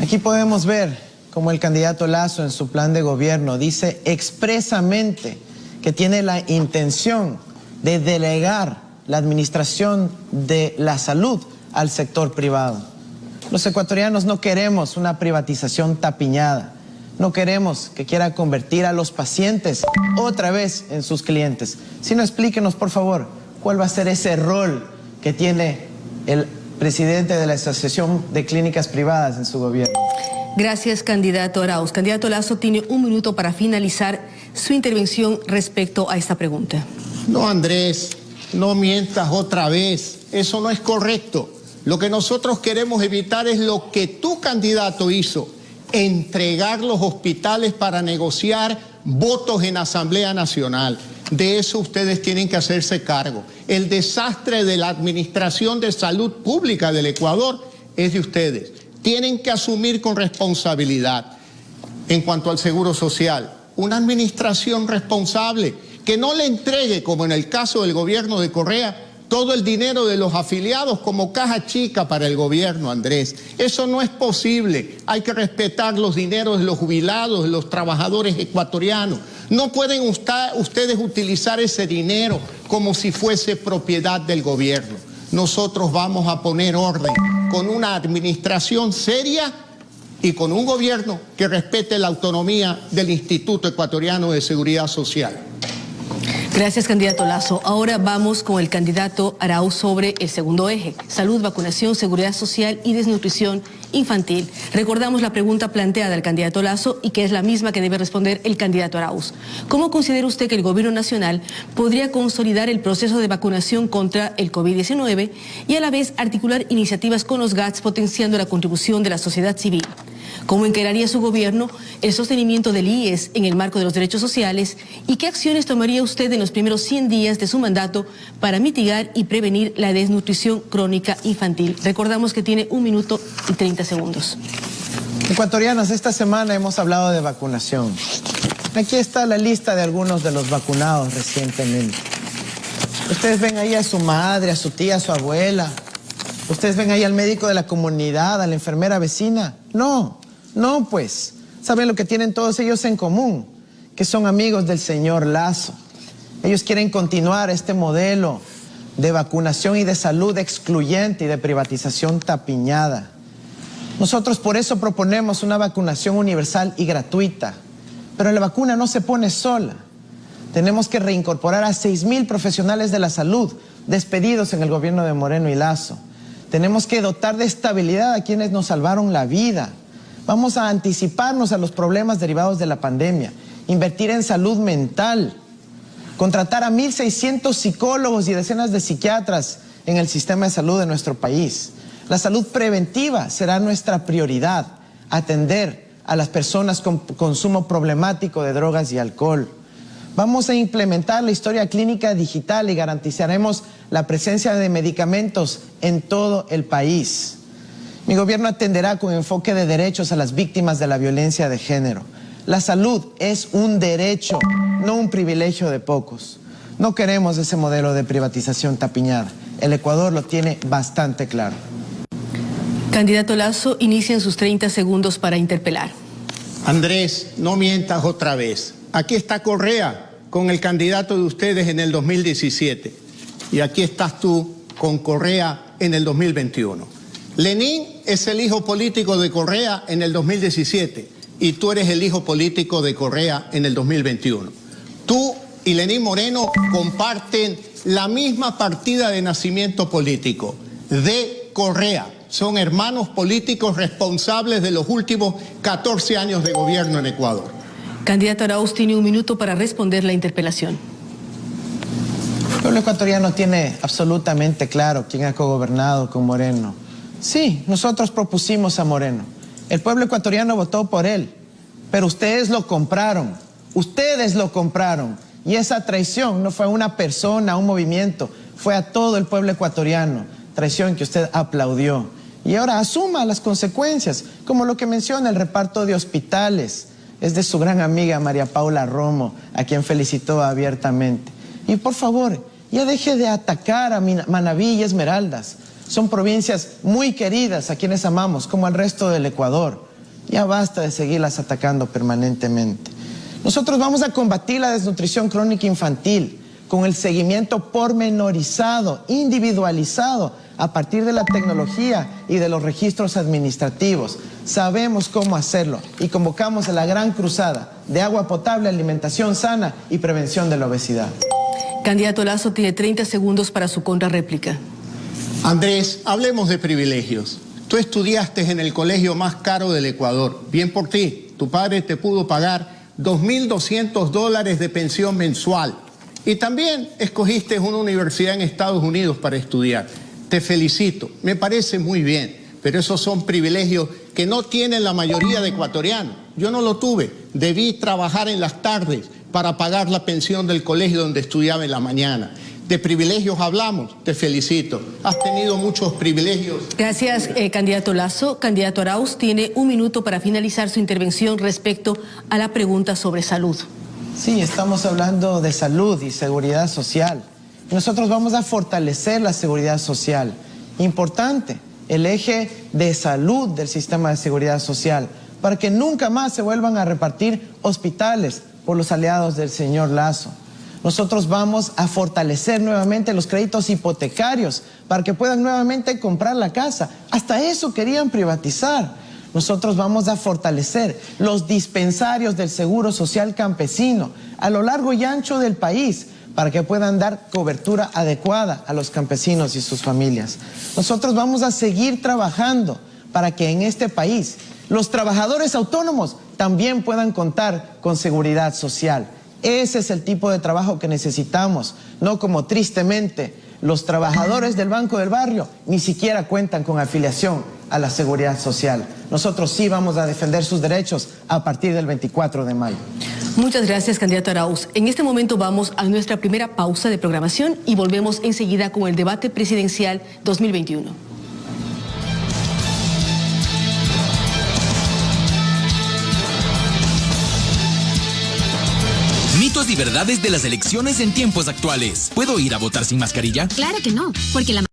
Aquí podemos ver cómo el candidato Lasso en su plan de gobierno dice expresamente que tiene la intención de delegar la administración de la salud al sector privado. Los ecuatorianos no queremos una privatización tapiñada. No queremos que quiera convertir a los pacientes otra vez en sus clientes. Si no, explíquenos, por favor, cuál va a ser ese rol que tiene el presidente de la Asociación de Clínicas Privadas en su gobierno. Gracias, candidato Arauz. Candidato Lasso tiene un minuto para finalizar su intervención respecto a esta pregunta. No, Andrés, no mientas otra vez. Eso no es correcto. Lo que nosotros queremos evitar es lo que tu candidato hizo, entregar los hospitales para negociar votos en Asamblea Nacional. De eso ustedes tienen que hacerse cargo. El desastre de la Administración de Salud Pública del Ecuador es de ustedes. Tienen que asumir con responsabilidad. En cuanto al Seguro Social, una administración responsable que no le entregue, como en el caso del gobierno de Correa, todo el dinero de los afiliados como caja chica para el gobierno, Andrés. Eso no es posible. Hay que respetar los dineros de los jubilados, de los trabajadores ecuatorianos. No pueden ustedes utilizar ese dinero como si fuese propiedad del gobierno. Nosotros vamos a poner orden con una administración seria y con un gobierno que respete la autonomía del Instituto Ecuatoriano de Seguridad Social. Gracias, candidato Lasso. Ahora vamos con el candidato Arauz sobre el segundo eje: salud, vacunación, seguridad social y desnutrición infantil. Recordamos la pregunta planteada al candidato Lasso y que es la misma que debe responder el candidato Arauz. ¿Cómo considera usted que el gobierno nacional podría consolidar el proceso de vacunación contra el COVID-19 y a la vez articular iniciativas con los GATS potenciando la contribución de la sociedad civil? ¿Cómo encararía su gobierno el sostenimiento del IES en el marco de los derechos sociales? ¿Y qué acciones tomaría usted en los primeros 100 días de su mandato para mitigar y prevenir la desnutrición crónica infantil? Recordamos que tiene 1 minuto y 30 segundos. Ecuatorianos, esta semana hemos hablado de vacunación. Aquí está la lista de algunos de los vacunados recientemente. Ustedes ven ahí a su madre, a su tía, a su abuela. Ustedes ven ahí al médico de la comunidad, a la enfermera vecina. No, pues. ¿Saben lo que tienen todos ellos en común? Que son amigos del señor Lasso. Ellos quieren continuar este modelo de vacunación y de salud excluyente y de privatización tapiñada. Nosotros por eso proponemos una vacunación universal y gratuita. Pero la vacuna no se pone sola. Tenemos que reincorporar a 6,000 profesionales de la salud despedidos en el gobierno de Moreno y Lasso. Tenemos que dotar de estabilidad a quienes nos salvaron la vida. Vamos a anticiparnos a los problemas derivados de la pandemia, invertir en salud mental, contratar a 1.600 psicólogos y decenas de psiquiatras en el sistema de salud de nuestro país. La salud preventiva será nuestra prioridad, atender a las personas con consumo problemático de drogas y alcohol. Vamos a implementar la historia clínica digital y garantizaremos la presencia de medicamentos en todo el país. Mi gobierno atenderá con enfoque de derechos a las víctimas de la violencia de género. La salud es un derecho, no un privilegio de pocos. No queremos ese modelo de privatización tapiñada. El Ecuador lo tiene bastante claro. Candidato Lasso, inician sus 30 segundos para interpelar. Andrés, no mientas otra vez. Aquí está Correa con el candidato de ustedes en el 2017. Y aquí estás tú con Correa en el 2021. Lenín es el hijo político de Correa en el 2017 y tú eres el hijo político de Correa en el 2021. Tú y Lenín Moreno comparten la misma partida de nacimiento político, de Correa. Son hermanos políticos responsables de los últimos 14 años de gobierno en Ecuador. Candidato Arauz tiene 1 minuto para responder la interpelación. El pueblo ecuatoriano tiene absolutamente claro quién ha cogobernado con Moreno. Sí, nosotros propusimos a Moreno. El pueblo ecuatoriano votó por él, pero ustedes lo compraron. Ustedes lo compraron. Y esa traición no fue a una persona, a un movimiento, fue a todo el pueblo ecuatoriano. Traición que usted aplaudió. Y ahora asuma las consecuencias, como lo que menciona el reparto de hospitales. Es de su gran amiga María Paula Romo, a quien felicitó abiertamente. Y por favor, ya deje de atacar a Manabí y Esmeraldas. Son provincias muy queridas a quienes amamos, como al resto del Ecuador. Ya basta de seguirlas atacando permanentemente. Nosotros vamos a combatir la desnutrición crónica infantil con el seguimiento pormenorizado, individualizado, a partir de la tecnología y de los registros administrativos. Sabemos cómo hacerlo y convocamos a la gran cruzada de agua potable, alimentación sana y prevención de la obesidad. Candidato Lasso tiene 30 segundos para su contrarréplica. Andrés, hablemos de privilegios. Tú estudiaste en el colegio más caro del Ecuador. Bien por ti. Tu padre te pudo pagar $2.200 de pensión mensual. Y también escogiste una universidad en Estados Unidos para estudiar. Te felicito. Me parece muy bien. Pero esos son privilegios que no tienen la mayoría de ecuatorianos. Yo no lo tuve. Debí trabajar en las tardes para pagar la pensión del colegio donde estudiaba en la mañana. De privilegios hablamos, te felicito. Has tenido muchos privilegios. Gracias, candidato Lasso. Candidato Arauz tiene 1 minuto para finalizar su intervención respecto a la pregunta sobre salud. Sí, estamos hablando de salud y seguridad social. Nosotros vamos a fortalecer la seguridad social. Importante, el eje de salud del sistema de seguridad social, para que nunca más se vuelvan a repartir hospitales por los aliados del señor Lasso. Nosotros vamos a fortalecer nuevamente los créditos hipotecarios para que puedan nuevamente comprar la casa. Hasta eso querían privatizar. Nosotros vamos a fortalecer los dispensarios del Seguro Social Campesino a lo largo y ancho del país para que puedan dar cobertura adecuada a los campesinos y sus familias. Nosotros vamos a seguir trabajando para que en este país los trabajadores autónomos también puedan contar con seguridad social. Ese es el tipo de trabajo que necesitamos, no como tristemente los trabajadores del Banco del Barrio ni siquiera cuentan con afiliación a la seguridad social. Nosotros sí vamos a defender sus derechos a partir del 24 de mayo. Muchas gracias, candidato Arauz. En este momento vamos a nuestra primera pausa de programación y volvemos enseguida con el debate presidencial 2021. Mitos y verdades de las elecciones en tiempos actuales. ¿Puedo ir a votar sin mascarilla? Claro que no, porque la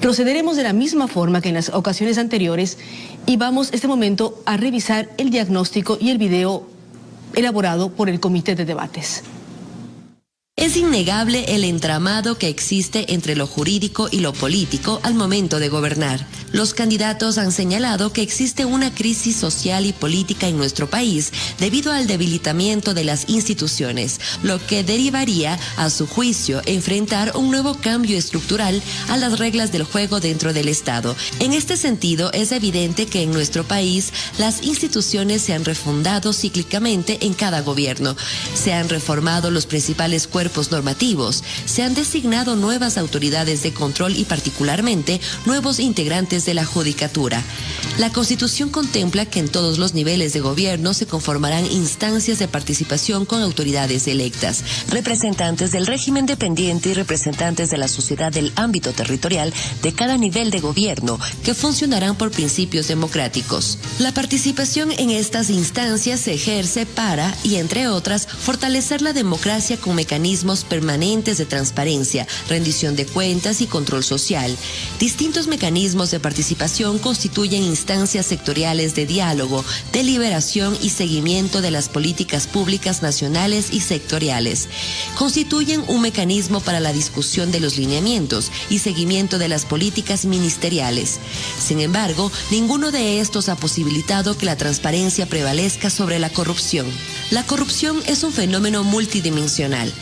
Procederemos de la misma forma que en las ocasiones anteriores y vamos este momento a revisar el diagnóstico y el video elaborado por el Comité de Debates. Es innegable el entramado que existe entre lo jurídico y lo político al momento de gobernar. Los candidatos han señalado que existe una crisis social y política en nuestro país debido al debilitamiento de las instituciones, lo que derivaría, a su juicio, enfrentar un nuevo cambio estructural a las reglas del juego dentro del Estado. En este sentido, es evidente que en nuestro país las instituciones se han refundado cíclicamente en cada gobierno. Se han reformado los principales cuerpos cuerpos normativos, se han designado nuevas autoridades de control y particularmente nuevos integrantes de la judicatura. La Constitución contempla que en todos los niveles de gobierno se conformarán instancias de participación con autoridades electas, representantes del régimen dependiente y representantes de la sociedad del ámbito territorial de cada nivel de gobierno, que funcionarán por principios democráticos. La participación en estas instancias se ejerce para, y entre otras, fortalecer la democracia con mecanismos permanentes de transparencia, rendición de cuentas y control social. Distintos mecanismos de participación constituyen instancias sectoriales de diálogo, deliberación y seguimiento de las políticas públicas nacionales y sectoriales. Constituyen un mecanismo para la discusión de los lineamientos y seguimiento de las políticas ministeriales. Sin embargo, ninguno de estos ha posibilitado que la transparencia prevalezca sobre la corrupción. La corrupción es un fenómeno multidimensional.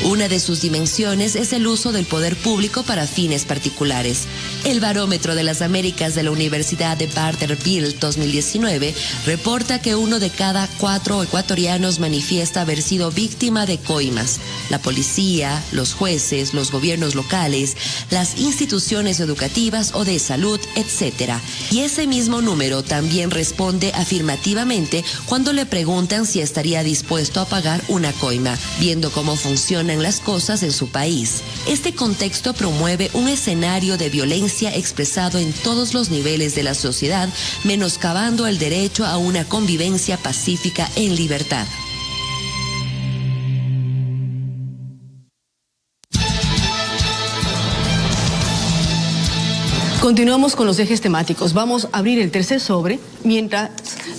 Una de sus dimensiones es el uso del poder público para fines particulares. El Barómetro de las Américas de la Universidad de Vanderbilt 2019 reporta que 1 de cada 4 ecuatorianos manifiesta haber sido víctima de coimas. La policía, los jueces, los gobiernos locales, las instituciones educativas o de salud, etc. Y ese mismo número también responde afirmativamente cuando le preguntan si estaría dispuesto a pagar una coima, viendo cómo funcionan las cosas en su país. Este contexto promueve un escenario de violencia expresado en todos los niveles de la sociedad, menoscabando el derecho a una convivencia pacífica en libertad. Continuamos con los ejes temáticos. Vamos a abrir el tercer sobre. Mientras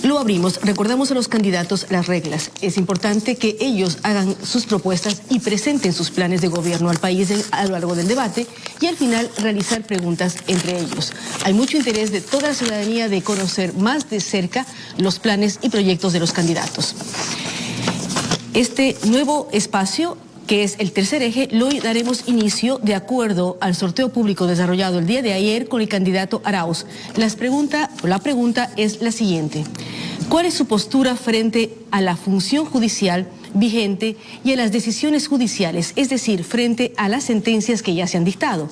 lo abrimos, recordamos a los candidatos las reglas. Es importante que ellos hagan sus propuestas y presenten sus planes de gobierno al país a lo largo del debate y al final realizar preguntas entre ellos. Hay mucho interés de toda la ciudadanía de conocer más de cerca los planes y proyectos de los candidatos. Este nuevo espacio, que es el tercer eje, lo daremos inicio de acuerdo al sorteo público desarrollado el día de ayer con el candidato Arauz. La pregunta es la siguiente: ¿cuál es su postura frente a la función judicial vigente y a las decisiones judiciales, es decir, frente a las sentencias que ya se han dictado?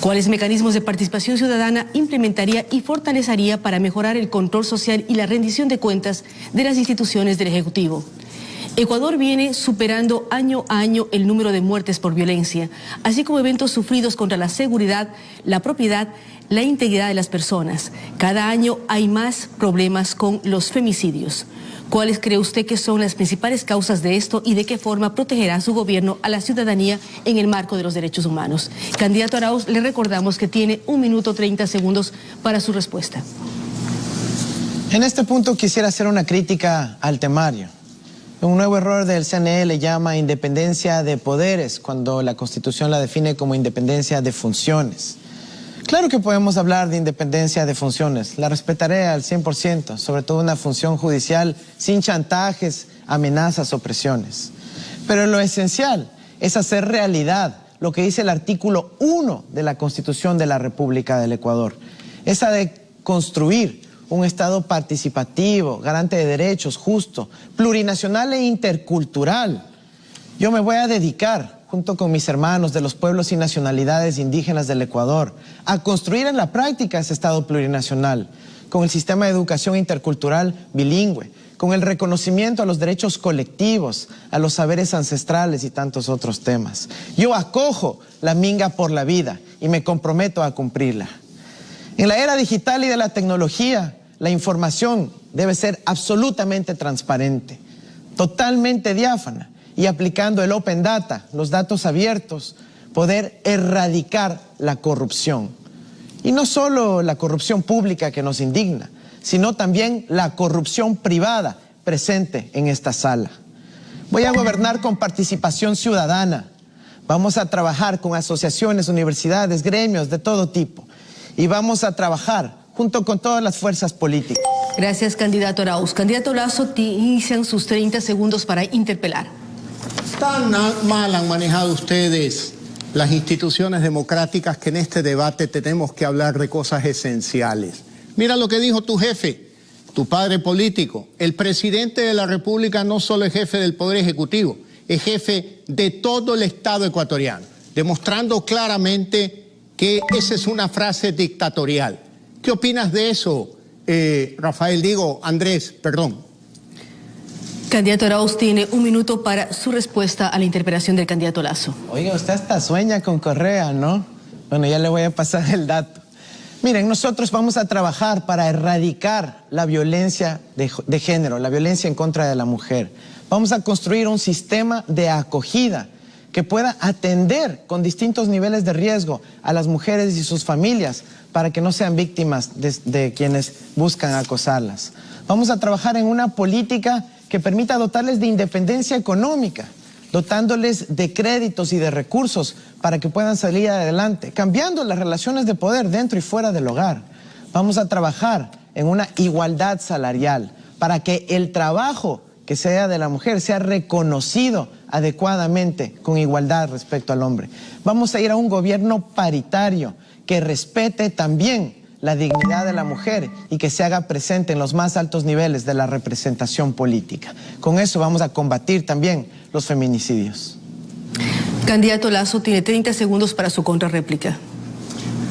¿Cuáles mecanismos de participación ciudadana implementaría y fortalecería para mejorar el control social y la rendición de cuentas de las instituciones del Ejecutivo? Ecuador viene superando año a año el número de muertes por violencia, así como eventos sufridos contra la seguridad, la propiedad, la integridad de las personas. Cada año hay más problemas con los femicidios. ¿Cuáles cree usted que son las principales causas de esto y de qué forma protegerá su gobierno a la ciudadanía en el marco de los derechos humanos? Candidato Arauz, le recordamos que tiene 1 minuto 30 segundos para su respuesta. En este punto quisiera hacer una crítica al temario. Un nuevo error del CNE le llama independencia de poderes cuando la Constitución la define como independencia de funciones. Claro que podemos hablar de independencia de funciones, la respetaré al 100%, sobre todo una función judicial sin chantajes, amenazas o presiones. Pero lo esencial es hacer realidad lo que dice el artículo 1 de la Constitución de la República del Ecuador, esa de construir un Estado participativo, garante de derechos, justo, plurinacional e intercultural. Yo me voy a dedicar, junto con mis hermanos de los pueblos y nacionalidades indígenas del Ecuador, a construir en la práctica ese Estado plurinacional, con el sistema de educación intercultural bilingüe, con el reconocimiento a los derechos colectivos, a los saberes ancestrales y tantos otros temas. Yo acojo la minga por la vida y me comprometo a cumplirla. En la era digital y de la tecnología, la información debe ser absolutamente transparente, totalmente diáfana y aplicando el Open Data, los datos abiertos, poder erradicar la corrupción. Y no solo la corrupción pública que nos indigna, sino también la corrupción privada presente en esta sala. Voy a gobernar con participación ciudadana. Vamos a trabajar con asociaciones, universidades, gremios de todo tipo. Y vamos a trabajar junto con todas las fuerzas políticas. Gracias, candidato Arauz. Candidato Lazo, inician sus 30 segundos para interpelar. Tan mal han manejado ustedes las instituciones democráticas que en este debate tenemos que hablar de cosas esenciales. Mira lo que dijo tu jefe, tu padre político. El presidente de la República no solo es jefe del Poder Ejecutivo, es jefe de todo el Estado ecuatoriano, demostrando claramente que esa es una frase dictatorial. ¿Qué opinas de eso, Andrés, perdón? Candidato Arauz tiene 1 minuto para su respuesta a la interpelación del candidato Lasso. Oiga, usted hasta sueña con Correa, ¿no? Bueno, ya le voy a pasar el dato. Miren, nosotros vamos a trabajar para erradicar la violencia de género, la violencia en contra de la mujer. Vamos a construir un sistema de acogida que pueda atender con distintos niveles de riesgo a las mujeres y sus familias para que no sean víctimas de quienes buscan acosarlas. Vamos a trabajar en una política que permita dotarles de independencia económica, dotándoles de créditos y de recursos para que puedan salir adelante, cambiando las relaciones de poder dentro y fuera del hogar. Vamos a trabajar en una igualdad salarial para que el trabajo que sea de la mujer sea reconocido adecuadamente con igualdad respecto al hombre. Vamos a ir a un gobierno paritario que respete también la dignidad de la mujer y que se haga presente en los más altos niveles de la representación política. Con eso vamos a combatir también los feminicidios. Candidato Lasso tiene 30 segundos para su contrarréplica.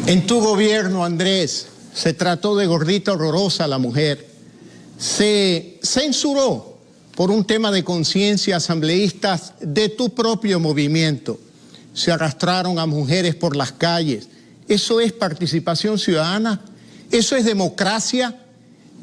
En tu gobierno, Andrés, se trató de gordita horrorosa a la mujer. Se censuró por un tema de conciencia asambleístas de tu propio movimiento. Se arrastraron a mujeres por las calles. ¿Eso es participación ciudadana? ¿Eso es democracia?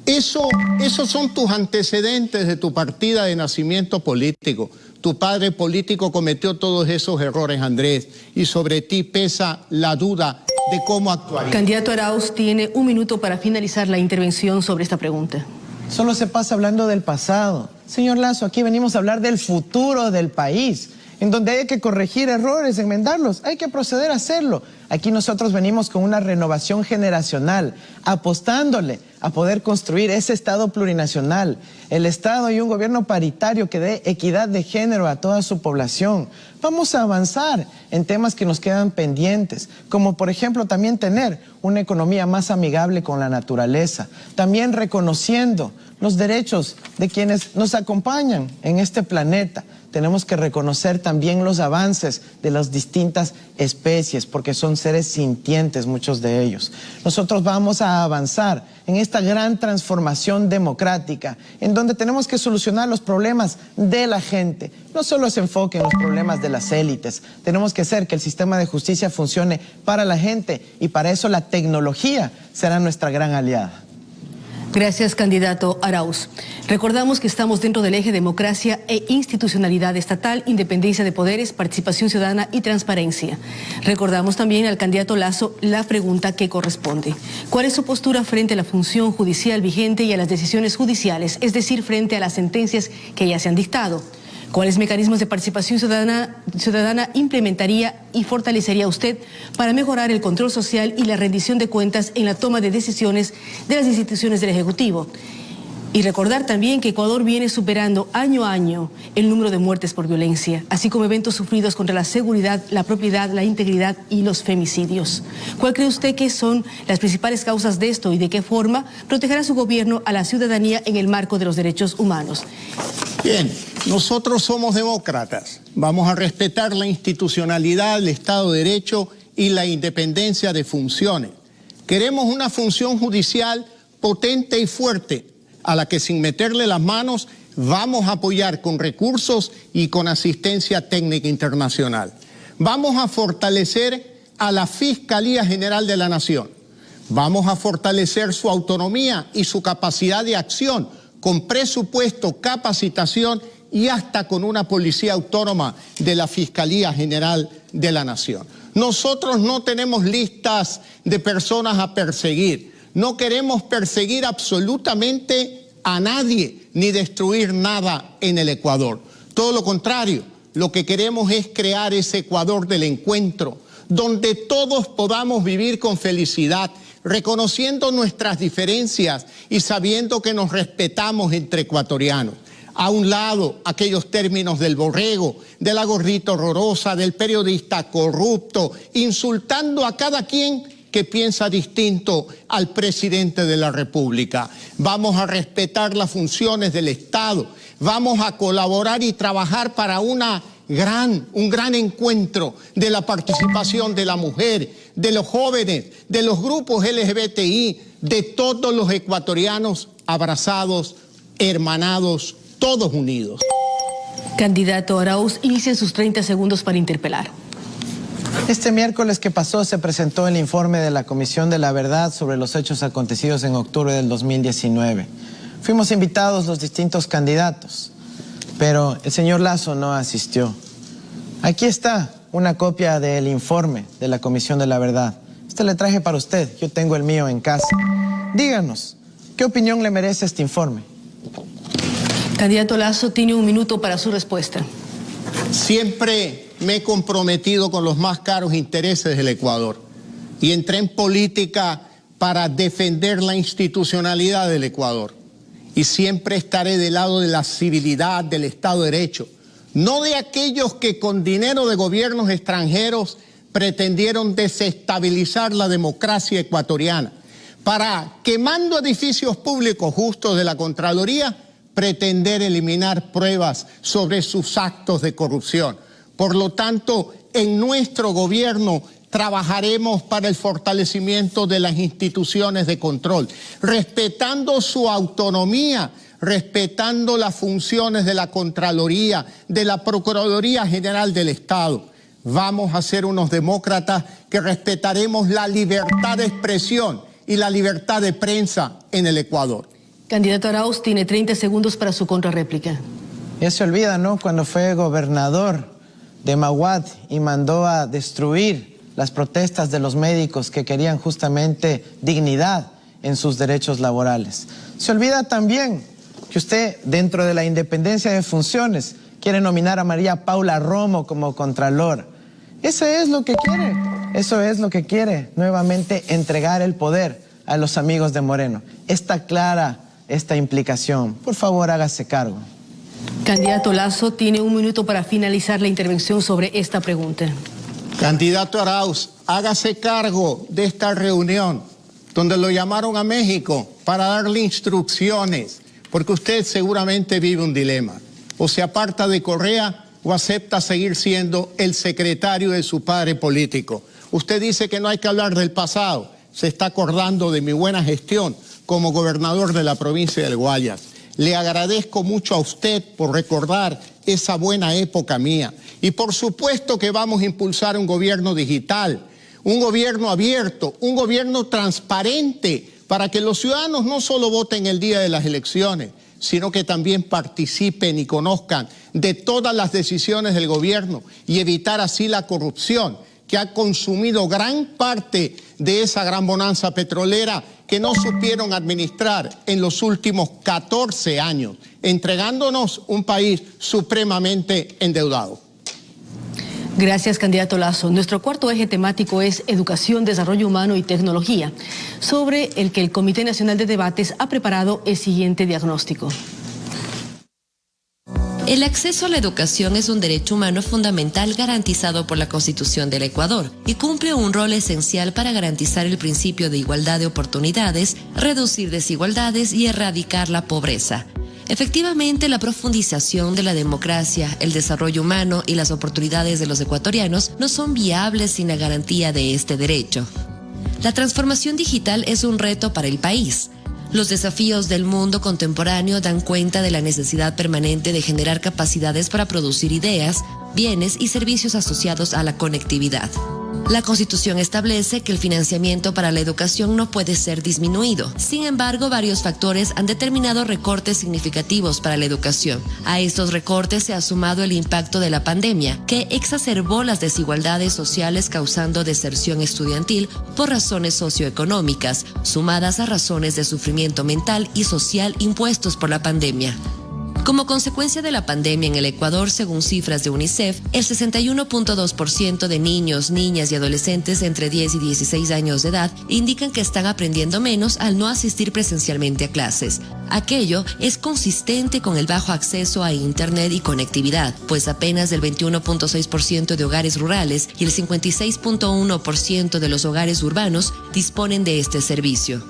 Esos son tus antecedentes de tu partida de nacimiento político. Tu padre político cometió todos esos errores, Andrés, y sobre ti pesa la duda de cómo actuar. Candidato Arauz tiene 1 minuto para finalizar la intervención sobre esta pregunta. Solo se pasa hablando del pasado. Señor Lasso, aquí venimos a hablar del futuro del país, en donde hay que corregir errores, enmendarlos, hay que proceder a hacerlo. Aquí nosotros venimos con una renovación generacional, apostándole a poder construir ese Estado plurinacional, el Estado y un gobierno paritario que dé equidad de género a toda su población. Vamos a avanzar en temas que nos quedan pendientes, como por ejemplo también tener una economía más amigable con la naturaleza, también reconociendo los derechos de quienes nos acompañan en este planeta. Tenemos que reconocer también los avances de las distintas especies, porque son seres sintientes muchos de ellos. Nosotros vamos a avanzar en esta gran transformación democrática, en donde tenemos que solucionar los problemas de la gente. No solo se enfoque en los problemas de las élites, tenemos que hacer que el sistema de justicia funcione para la gente, y para eso la tecnología será nuestra gran aliada. Gracias, candidato Arauz. Recordamos que estamos dentro del eje democracia e institucionalidad estatal, independencia de poderes, participación ciudadana y transparencia. Recordamos también al candidato Lasso la pregunta que corresponde. ¿Cuál es su postura frente a la función judicial vigente y a las decisiones judiciales, es decir, frente a las sentencias que ya se han dictado? ¿Cuáles mecanismos de participación ciudadana implementaría y fortalecería usted para mejorar el control social y la rendición de cuentas en la toma de decisiones de las instituciones del Ejecutivo? Y recordar también que Ecuador viene superando año a año el número de muertes por violencia, así como eventos sufridos contra la seguridad, la propiedad, la integridad y los femicidios. ¿Cuál cree usted que son las principales causas de esto y de qué forma protegerá su gobierno a la ciudadanía en el marco de los derechos humanos? Bien, nosotros somos demócratas. Vamos a respetar la institucionalidad, el Estado de Derecho y la independencia de funciones. Queremos una función judicial potente y fuerte, a la que sin meterle las manos vamos a apoyar con recursos y con asistencia técnica internacional. Vamos a fortalecer a la Fiscalía General de la Nación. Vamos a fortalecer su autonomía y su capacidad de acción con presupuesto, capacitación y hasta con una policía autónoma de la Fiscalía General de la Nación. Nosotros no tenemos listas de personas a perseguir. No queremos perseguir absolutamente a nadie ni destruir nada en el Ecuador. Todo lo contrario, lo que queremos es crear ese Ecuador del encuentro, donde todos podamos vivir con felicidad, reconociendo nuestras diferencias y sabiendo que nos respetamos entre ecuatorianos. A un lado, aquellos términos del borrego, de la gordita horrorosa, del periodista corrupto, insultando a cada quien que piensa distinto al presidente de la República. Vamos a respetar las funciones del Estado, vamos a colaborar y trabajar para una un gran encuentro de la participación de la mujer, de los jóvenes, de los grupos LGBTI, de todos los ecuatorianos abrazados, hermanados, todos unidos. Candidato Arauz, inicie sus 30 segundos para interpelar. Este miércoles que pasó se presentó el informe de la Comisión de la Verdad sobre los hechos acontecidos en octubre del 2019. Fuimos invitados los distintos candidatos, pero el señor Lasso no asistió. Aquí está una copia del informe de la Comisión de la Verdad. Este le traje para usted, yo tengo el mío en casa. Díganos, ¿qué opinión le merece este informe? Candidato Lasso, tiene 1 minuto para su respuesta. Siempre me he comprometido con los más caros intereses del Ecuador y entré en política para defender la institucionalidad del Ecuador. Y siempre estaré del lado de la civilidad, del Estado de Derecho, no de aquellos que con dinero de gobiernos extranjeros pretendieron desestabilizar la democracia ecuatoriana, para, quemando edificios públicos justos de la Contraloría, pretender eliminar pruebas sobre sus actos de corrupción. Por lo tanto, en nuestro gobierno trabajaremos para el fortalecimiento de las instituciones de control, respetando su autonomía, respetando las funciones de la Contraloría, de la Procuraduría General del Estado. Vamos a ser unos demócratas que respetaremos la libertad de expresión y la libertad de prensa en el Ecuador. Candidato Arauz, tiene 30 segundos para su contrarréplica. Ya se olvida, ¿no? Cuando fue gobernador de Maguad y mandó a destruir las protestas de los médicos que querían justamente dignidad en sus derechos laborales. Se olvida también que usted, dentro de la independencia de funciones, quiere nominar a María Paula Romo como contralor. Eso es lo que quiere. Eso es lo que quiere, nuevamente entregar el poder a los amigos de Moreno. Está clara esta implicación. Por favor, hágase cargo. Candidato Lasso, tiene 1 minuto para finalizar la intervención sobre esta pregunta. Candidato Arauz, hágase cargo de esta reunión donde lo llamaron a México para darle instrucciones, porque usted seguramente vive un dilema. O se aparta de Correa o acepta seguir siendo el secretario de su padre político. Usted dice que no hay que hablar del pasado, se está acordando de mi buena gestión como gobernador de la provincia del Guayas. Le agradezco mucho a usted por recordar esa buena época mía. Y por supuesto que vamos a impulsar un gobierno digital, un gobierno abierto, un gobierno transparente, para que los ciudadanos no solo voten el día de las elecciones, sino que también participen y conozcan de todas las decisiones del gobierno y evitar así la corrupción que ha consumido gran parte de esa gran bonanza petrolera que no supieron administrar en los últimos 14 años, entregándonos un país supremamente endeudado. Gracias, candidato Lasso. Nuestro cuarto eje temático es Educación, Desarrollo Humano y Tecnología, sobre el que el Comité Nacional de Debates ha preparado el siguiente diagnóstico. El acceso a la educación es un derecho humano fundamental garantizado por la Constitución del Ecuador y cumple un rol esencial para garantizar el principio de igualdad de oportunidades, reducir desigualdades y erradicar la pobreza. Efectivamente, la profundización de la democracia, el desarrollo humano y las oportunidades de los ecuatorianos no son viables sin la garantía de este derecho. La transformación digital es un reto para el país. Los desafíos del mundo contemporáneo dan cuenta de la necesidad permanente de generar capacidades para producir ideas, bienes y servicios asociados a la conectividad. La Constitución establece que el financiamiento para la educación no puede ser disminuido. Sin embargo, varios factores han determinado recortes significativos para la educación. A estos recortes se ha sumado el impacto de la pandemia, que exacerbó las desigualdades sociales causando deserción estudiantil por razones socioeconómicas, sumadas a razones de sufrimiento mental y social impuestos por la pandemia. Como consecuencia de la pandemia en el Ecuador, según cifras de UNICEF, el 61.2% de niños, niñas y adolescentes entre 10 y 16 años de edad indican que están aprendiendo menos al no asistir presencialmente a clases. Aquello es consistente con el bajo acceso a Internet y conectividad, pues apenas el 21.6% de hogares rurales y el 56.1% de los hogares urbanos disponen de este servicio.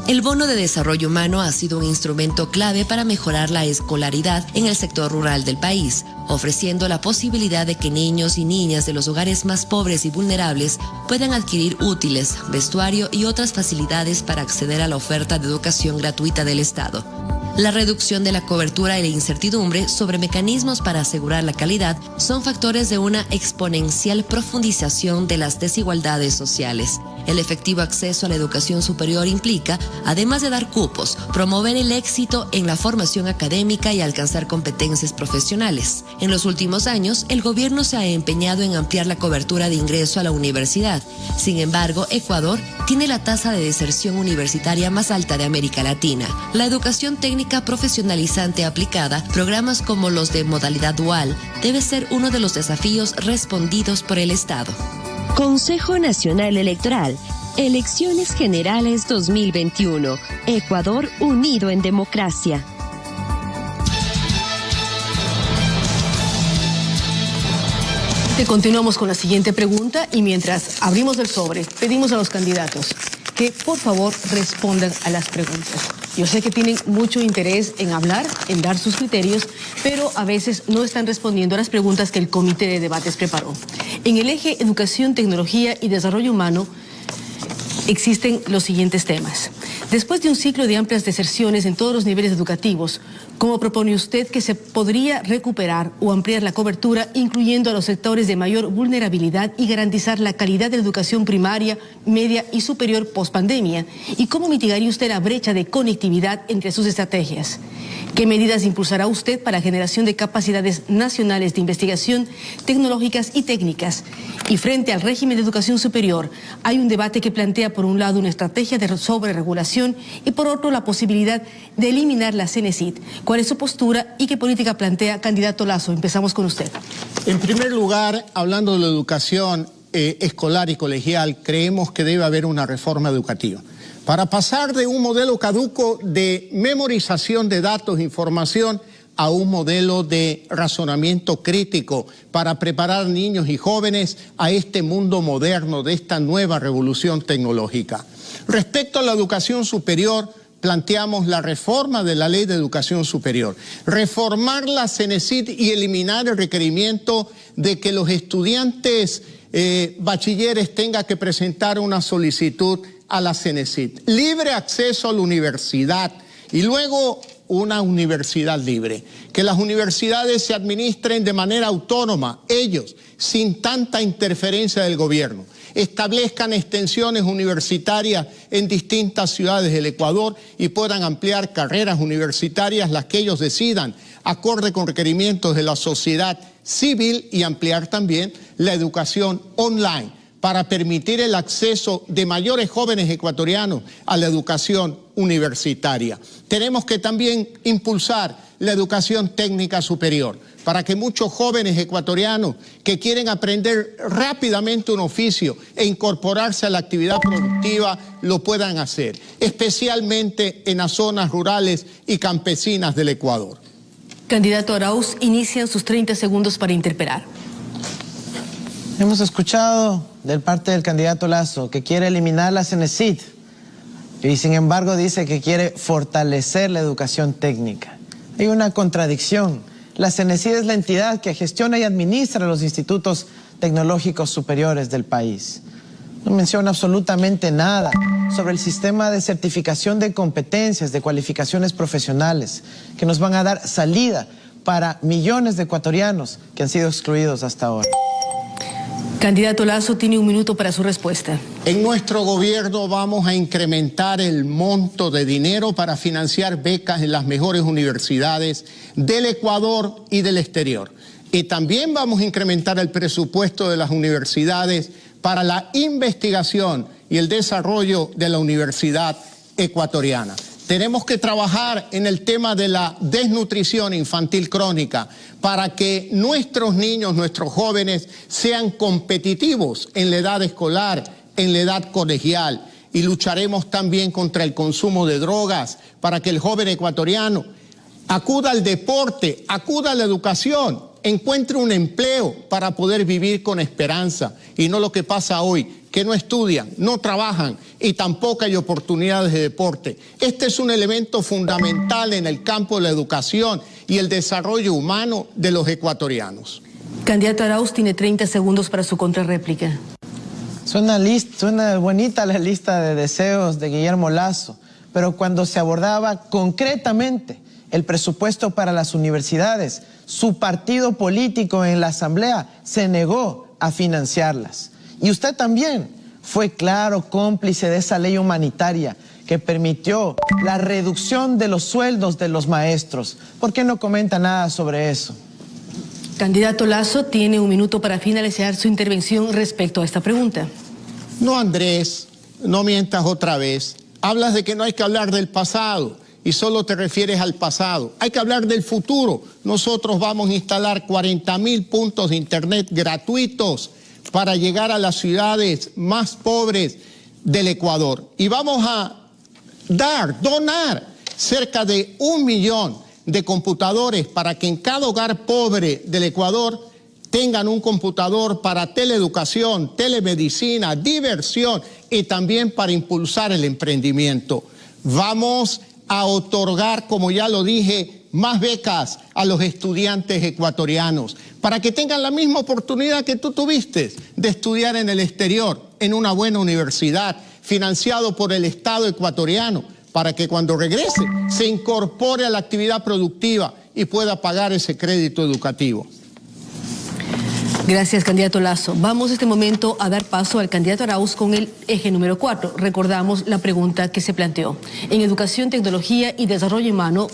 El bono de desarrollo humano ha sido un instrumento clave para mejorar la escolaridad en el sector rural del país, ofreciendo la posibilidad de que niños y niñas de los hogares más pobres y vulnerables puedan adquirir útiles, vestuario y otras facilidades para acceder a la oferta de educación gratuita del Estado. La reducción de la cobertura y la incertidumbre sobre mecanismos para asegurar la calidad son factores de una exponencial profundización de las desigualdades sociales. El efectivo acceso a la educación superior implica, además de dar cupos, promover el éxito en la formación académica y alcanzar competencias profesionales. En los últimos años, el gobierno se ha empeñado en ampliar la cobertura de ingreso a la universidad. Sin embargo, Ecuador tiene la tasa de deserción universitaria más alta de América Latina. La educación técnica profesionalizante aplicada, programas como los de modalidad dual, debe ser uno de los desafíos respondidos por el Estado. Consejo Nacional Electoral. Elecciones Generales 2021. Ecuador unido en democracia. Continuamos con la siguiente pregunta y mientras abrimos el sobre, pedimos a los candidatos que por favor respondan a las preguntas. Yo sé que tienen mucho interés en hablar, en dar sus criterios, pero a veces no están respondiendo a las preguntas que el Comité de Debates preparó. En el eje Educación, Tecnología y Desarrollo Humano existen los siguientes temas. Después de un ciclo de amplias deserciones en todos los niveles educativos, ¿cómo propone usted que se podría recuperar o ampliar la cobertura, incluyendo a los sectores de mayor vulnerabilidad y garantizar la calidad de la educación primaria, media y superior post-pandemia? ¿Y cómo mitigaría usted la brecha de conectividad entre sus estrategias? ¿Qué medidas impulsará usted para generación de capacidades nacionales de investigación tecnológicas y técnicas? Y frente al régimen de educación superior, hay un debate que plantea por un lado una estrategia de sobreregulación y por otro la posibilidad de eliminar la CENESID. ¿Cuál es su postura y qué política plantea, candidato Lasso? Empezamos con usted. En primer lugar, hablando de la educación escolar y colegial, creemos que debe haber una reforma educativa. Para pasar de un modelo caduco de memorización de datos e información a un modelo de razonamiento crítico para preparar niños y jóvenes a este mundo moderno de esta nueva revolución tecnológica. Respecto a la educación superior, planteamos la reforma de la Ley de Educación Superior, reformar la CENESID y eliminar el requerimiento de que los estudiantes bachilleres tengan que presentar una solicitud a la CENESID, libre acceso a la universidad y luego una universidad libre, que las universidades se administren de manera autónoma, ellos, sin tanta interferencia del gobierno, establezcan extensiones universitarias en distintas ciudades del Ecuador y puedan ampliar carreras universitarias, las que ellos decidan, acorde con requerimientos de la sociedad civil, y ampliar también la educación online para permitir el acceso de mayores jóvenes ecuatorianos a la educación universitaria. Tenemos que también impulsar la educación técnica superior para que muchos jóvenes ecuatorianos que quieren aprender rápidamente un oficio e incorporarse a la actividad productiva lo puedan hacer, especialmente en las zonas rurales y campesinas del Ecuador. Candidato Arauz, inician sus 30 segundos para interpelar. Hemos escuchado de parte del candidato Lasso que quiere eliminar la CENESID y sin embargo dice que quiere fortalecer la educación técnica. Hay una contradicción. La CENESID es la entidad que gestiona y administra los institutos tecnológicos superiores del país. No menciona absolutamente nada sobre el sistema de certificación de competencias, de cualificaciones profesionales, que nos van a dar salida para millones de ecuatorianos que han sido excluidos hasta ahora. Candidato Lasso, tiene un minuto para su respuesta. En nuestro gobierno vamos a incrementar el monto de dinero para financiar becas en las mejores universidades del Ecuador y del exterior. Y también vamos a incrementar el presupuesto de las universidades para la investigación y el desarrollo de la universidad ecuatoriana. Tenemos que trabajar en el tema de la desnutrición infantil crónica para que nuestros niños, nuestros jóvenes sean competitivos en la edad escolar, en la edad colegial. Y lucharemos también contra el consumo de drogas para que el joven ecuatoriano acuda al deporte, acuda a la educación encuentre un empleo para poder vivir con esperanza y no lo que pasa hoy, que no estudian, no trabajan y tampoco hay oportunidades de deporte. Este es un elemento fundamental en el campo de la educación y el desarrollo humano de los ecuatorianos. Candidato Arauz tiene 30 segundos para su contrarréplica. Suena bonita la lista de deseos de Guillermo Lasso, pero cuando se abordaba concretamente el presupuesto para las universidades, su partido político en la Asamblea se negó a financiarlas. Y usted también fue claro cómplice de esa ley humanitaria que permitió la reducción de los sueldos de los maestros. ¿Por qué no comenta nada sobre eso? Candidato Lasso tiene un minuto para finalizar su intervención respecto a esta pregunta. No, Andrés, no mientas otra vez. Hablas de que no hay que hablar del pasado y solo te refieres al pasado. Hay que hablar del futuro. Nosotros vamos a instalar 40.000 puntos de internet gratuitos para llegar a las ciudades más pobres del Ecuador. Y vamos a donar cerca de 1 millón de computadores para que en cada hogar pobre del Ecuador tengan un computador para teleeducación, telemedicina, diversión y también para impulsar el emprendimiento. Vamos a otorgar, como ya lo dije, más becas a los estudiantes ecuatorianos para que tengan la misma oportunidad que tú tuviste de estudiar en el exterior, en una buena universidad, financiado por el Estado ecuatoriano, para que cuando regrese se incorpore a la actividad productiva y pueda pagar ese crédito educativo. Gracias, candidato Lasso. Vamos en este momento a dar paso al candidato Arauz con el eje número 4. Recordamos la pregunta que se planteó en educación, tecnología y desarrollo humano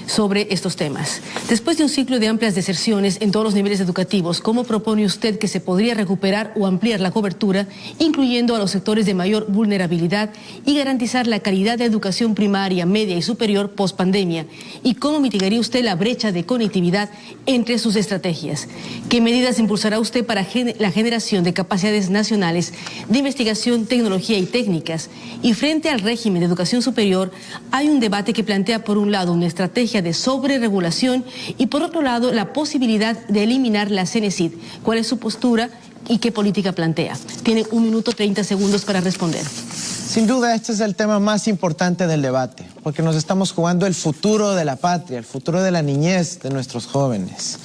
sobre estos temas. Después de un ciclo de amplias deserciones en todos los niveles educativos, ¿cómo propone usted que se podría recuperar o ampliar la cobertura, incluyendo a los sectores de mayor vulnerabilidad y garantizar la calidad de educación primaria, media y superior post-pandemia? ¿Y cómo mitigaría usted la brecha de conectividad entre sus estrategias? ¿Qué medidas impulsará usted para la generación de capacidades nacionales de investigación, tecnología y técnicas? Y frente al régimen de educación superior, hay un debate que plantea, por un lado, una estrategia de sobreregulación y, por otro lado, la posibilidad de eliminar la CENESID. ¿Cuál es su postura y qué política plantea? Tiene 1 minuto 30 segundos para responder. Sin duda, este es el tema más importante del debate, porque nos estamos jugando el futuro de la patria, el futuro de la niñez de nuestros jóvenes.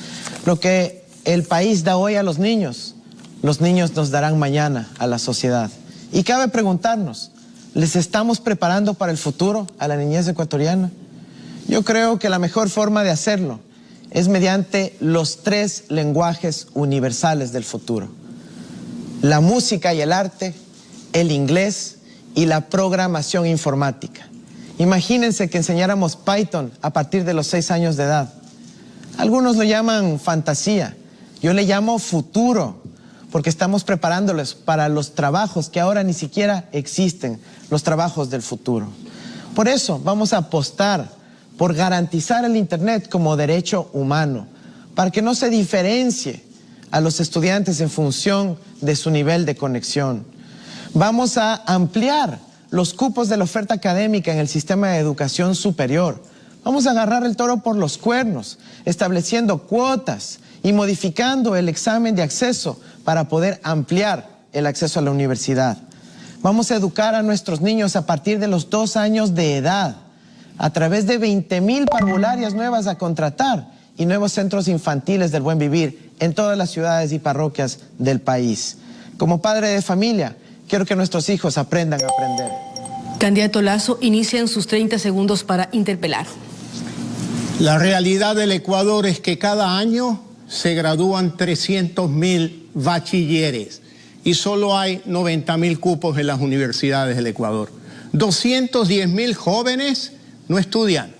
Lo que el país da hoy a los niños nos darán mañana a la sociedad. Y cabe preguntarnos, ¿les estamos preparando para el futuro a la niñez ecuatoriana? Yo creo que la mejor forma de hacerlo es mediante los 3 lenguajes universales del futuro: la música y el arte, el inglés y la programación informática. Imagínense que enseñáramos Python a partir de los 6 años de edad. Algunos lo llaman fantasía, yo le llamo futuro, porque estamos preparándoles para los trabajos que ahora ni siquiera existen, los trabajos del futuro. Por eso vamos a apostar por garantizar el Internet como derecho humano, para que no se diferencie a los estudiantes en función de su nivel de conexión. Vamos a ampliar los cupos de la oferta académica en el sistema de educación superior. Vamos a agarrar el toro por los cuernos, estableciendo cuotas y modificando el examen de acceso para poder ampliar el acceso a la universidad. Vamos a educar a nuestros niños a partir de los 2 años de edad, a través de 20.000 parvularias nuevas a contratar y nuevos centros infantiles del buen vivir en todas las ciudades y parroquias del país. Como padre de familia, quiero que nuestros hijos aprendan a aprender. Candidato Lasso, inician sus 30 segundos para interpelar. La realidad del Ecuador es que cada año se gradúan 300.000 bachilleres y solo hay 90.000 cupos en las universidades del Ecuador. 210.000 jóvenes no estudian.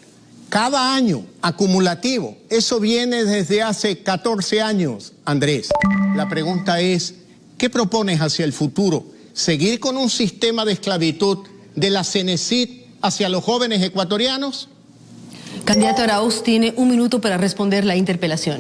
Cada año, acumulativo. Eso viene desde hace 14 años, Andrés. La pregunta es, ¿qué propones hacia el futuro? ¿Seguir con un sistema de esclavitud de la CENESID hacia los jóvenes ecuatorianos? Candidato Arauz tiene 1 minuto para responder la interpelación.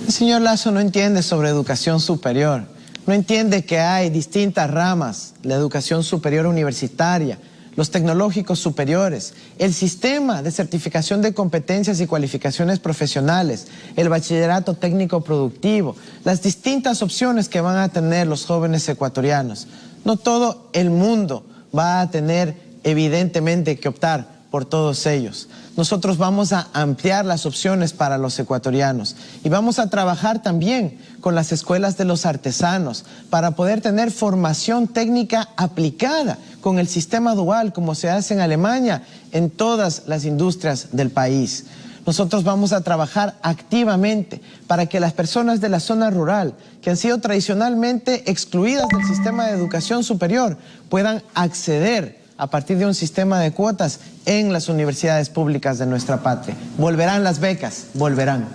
El señor Lasso no entiende sobre educación superior. No entiende que hay distintas ramas, la educación superior universitaria, los tecnológicos superiores, el sistema de certificación de competencias y cualificaciones profesionales, el bachillerato técnico productivo, las distintas opciones que van a tener los jóvenes ecuatorianos. No todo el mundo va a tener evidentemente que optar por todos ellos. Nosotros vamos a ampliar las opciones para los ecuatorianos y vamos a trabajar también con las escuelas de los artesanos para poder tener formación técnica aplicada con el sistema dual como se hace en Alemania en todas las industrias del país. Nosotros vamos a trabajar activamente para que las personas de la zona rural, que han sido tradicionalmente excluidas del sistema de educación superior, puedan acceder a partir de un sistema de cuotas en las universidades públicas de nuestra patria. Volverán las becas, volverán.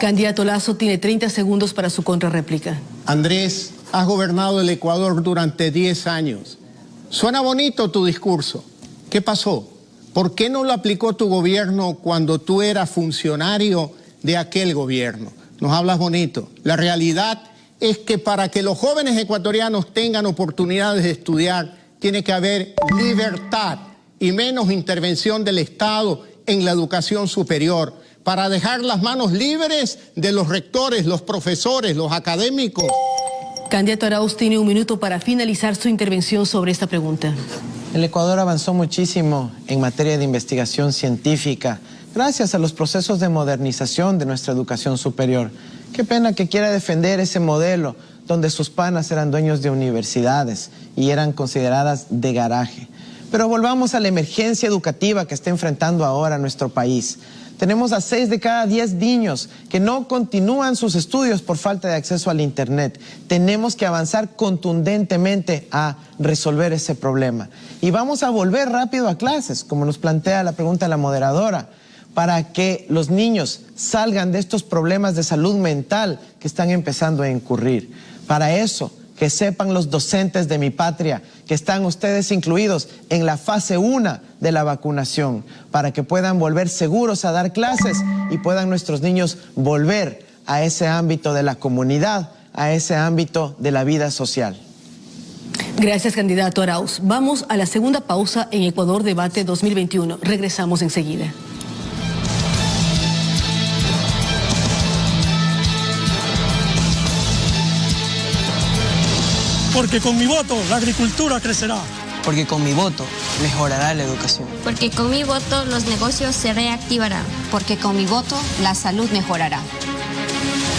Candidato Lasso tiene 30 segundos para su contrarréplica. Andrés, has gobernado el Ecuador durante 10 años. Suena bonito tu discurso. ¿Qué pasó? ¿Por qué no lo aplicó tu gobierno cuando tú eras funcionario de aquel gobierno? Nos hablas bonito. La realidad es que para que los jóvenes ecuatorianos tengan oportunidades de estudiar, tiene que haber libertad y menos intervención del Estado en la educación superior para dejar las manos libres de los rectores, los profesores, los académicos. Candidato Arauz tiene un minuto para finalizar su intervención sobre esta pregunta. El Ecuador avanzó muchísimo en materia de investigación científica gracias a los procesos de modernización de nuestra educación superior. Qué pena que quiera defender ese modelo donde sus panas eran dueños de universidades y eran consideradas de garaje. Pero volvamos a la emergencia educativa que está enfrentando ahora nuestro país. Tenemos a 6 de cada 10 niños que no continúan sus estudios por falta de acceso al Internet. Tenemos que avanzar contundentemente a resolver ese problema. Y vamos a volver rápido a clases, como nos plantea la pregunta de la moderadora, para que los niños salgan de estos problemas de salud mental que están empezando a incurrir. Para eso, que sepan los docentes de mi patria que están ustedes incluidos en la fase 1 de la vacunación, para que puedan volver seguros a dar clases y puedan nuestros niños volver a ese ámbito de la comunidad, a ese ámbito de la vida social. Gracias, candidato Arauz. Vamos a la segunda pausa en Ecuador Debate 2021. Regresamos enseguida. Porque con mi voto la agricultura crecerá. Porque con mi voto mejorará la educación. Porque con mi voto los negocios se reactivarán. Porque con mi voto la salud mejorará.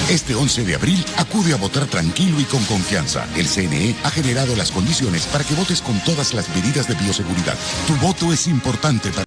Este 11 de abril acude a votar tranquilo y con confianza. El CNE ha generado las condiciones para que votes con todas las medidas de bioseguridad. Tu voto es importante para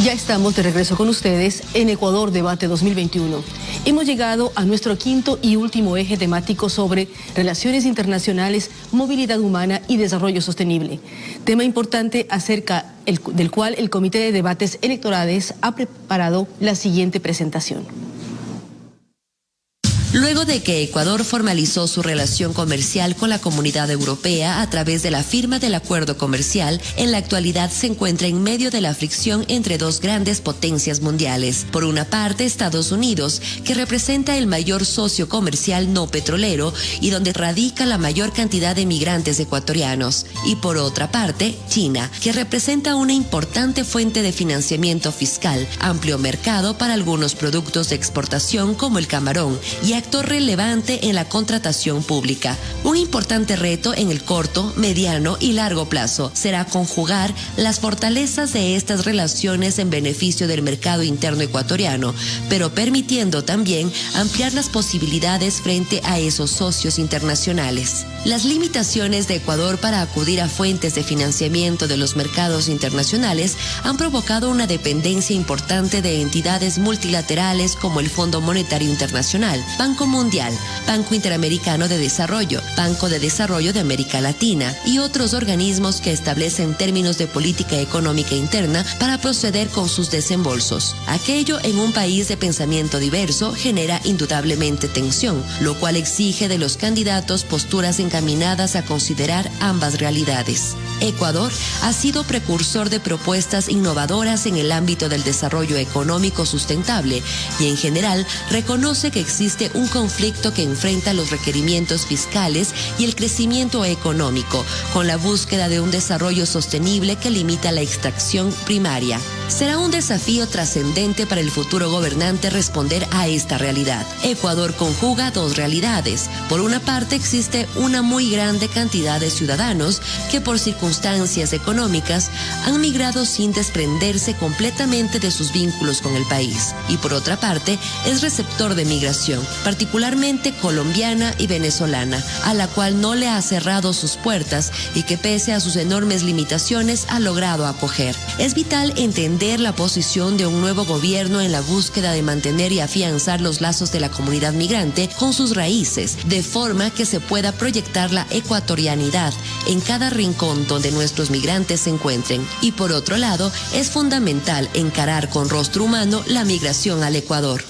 Ya estamos de regreso con ustedes en Ecuador Debate 2021. Hemos llegado a nuestro quinto y último eje temático sobre relaciones internacionales, movilidad humana y desarrollo sostenible. Tema importante del cual el Comité de Debates Electorales ha preparado la siguiente presentación. Luego de que Ecuador formalizó su relación comercial con la Comunidad Europea a través de la firma del acuerdo comercial, en la actualidad se encuentra en medio de la fricción entre dos grandes potencias mundiales. Por una parte, Estados Unidos, que representa el mayor socio comercial no petrolero y donde radica la mayor cantidad de migrantes ecuatorianos. Y por otra parte, China, que representa una importante fuente de financiamiento fiscal, amplio mercado para algunos productos de exportación como el camarón y actor relevante en la contratación pública. Un importante reto en el corto, mediano y largo plazo será conjugar las fortalezas de estas relaciones en beneficio del mercado interno ecuatoriano, pero permitiendo también ampliar las posibilidades frente a esos socios internacionales. Las limitaciones de Ecuador para acudir a fuentes de financiamiento de los mercados internacionales han provocado una dependencia importante de entidades multilaterales como el Fondo Monetario Internacional, Banco Mundial, Banco Interamericano de Desarrollo, Banco de Desarrollo de América Latina y otros organismos que establecen términos de política económica interna para proceder con sus desembolsos. Aquello en un país de pensamiento diverso genera indudablemente tensión, lo cual exige de los candidatos posturas encaminadas a considerar ambas realidades. Ecuador ha sido precursor de propuestas innovadoras en el ámbito del desarrollo económico sustentable y en general reconoce que existe un conflicto que enfrenta los requerimientos fiscales y el crecimiento económico, con la búsqueda de un desarrollo sostenible que limita la extracción primaria. Será un desafío trascendente para el futuro gobernante responder a esta realidad. Ecuador conjuga dos realidades. Por una parte existe una muy grande cantidad de ciudadanos que por circunstancias económicas han migrado sin desprenderse completamente de sus vínculos con el país. Y por otra parte es receptor de migración, particularmente colombiana y venezolana, a la cual no le ha cerrado sus puertas y que pese a sus enormes limitaciones ha logrado acoger. Es vital entender la posición de un nuevo gobierno en la búsqueda de mantener y afianzar los lazos de la comunidad migrante con sus raíces, de forma que se pueda proyectar la ecuatorianidad en cada rincón donde nuestros migrantes se encuentren. Y por otro lado, es fundamental encarar con rostro humano la migración al Ecuador.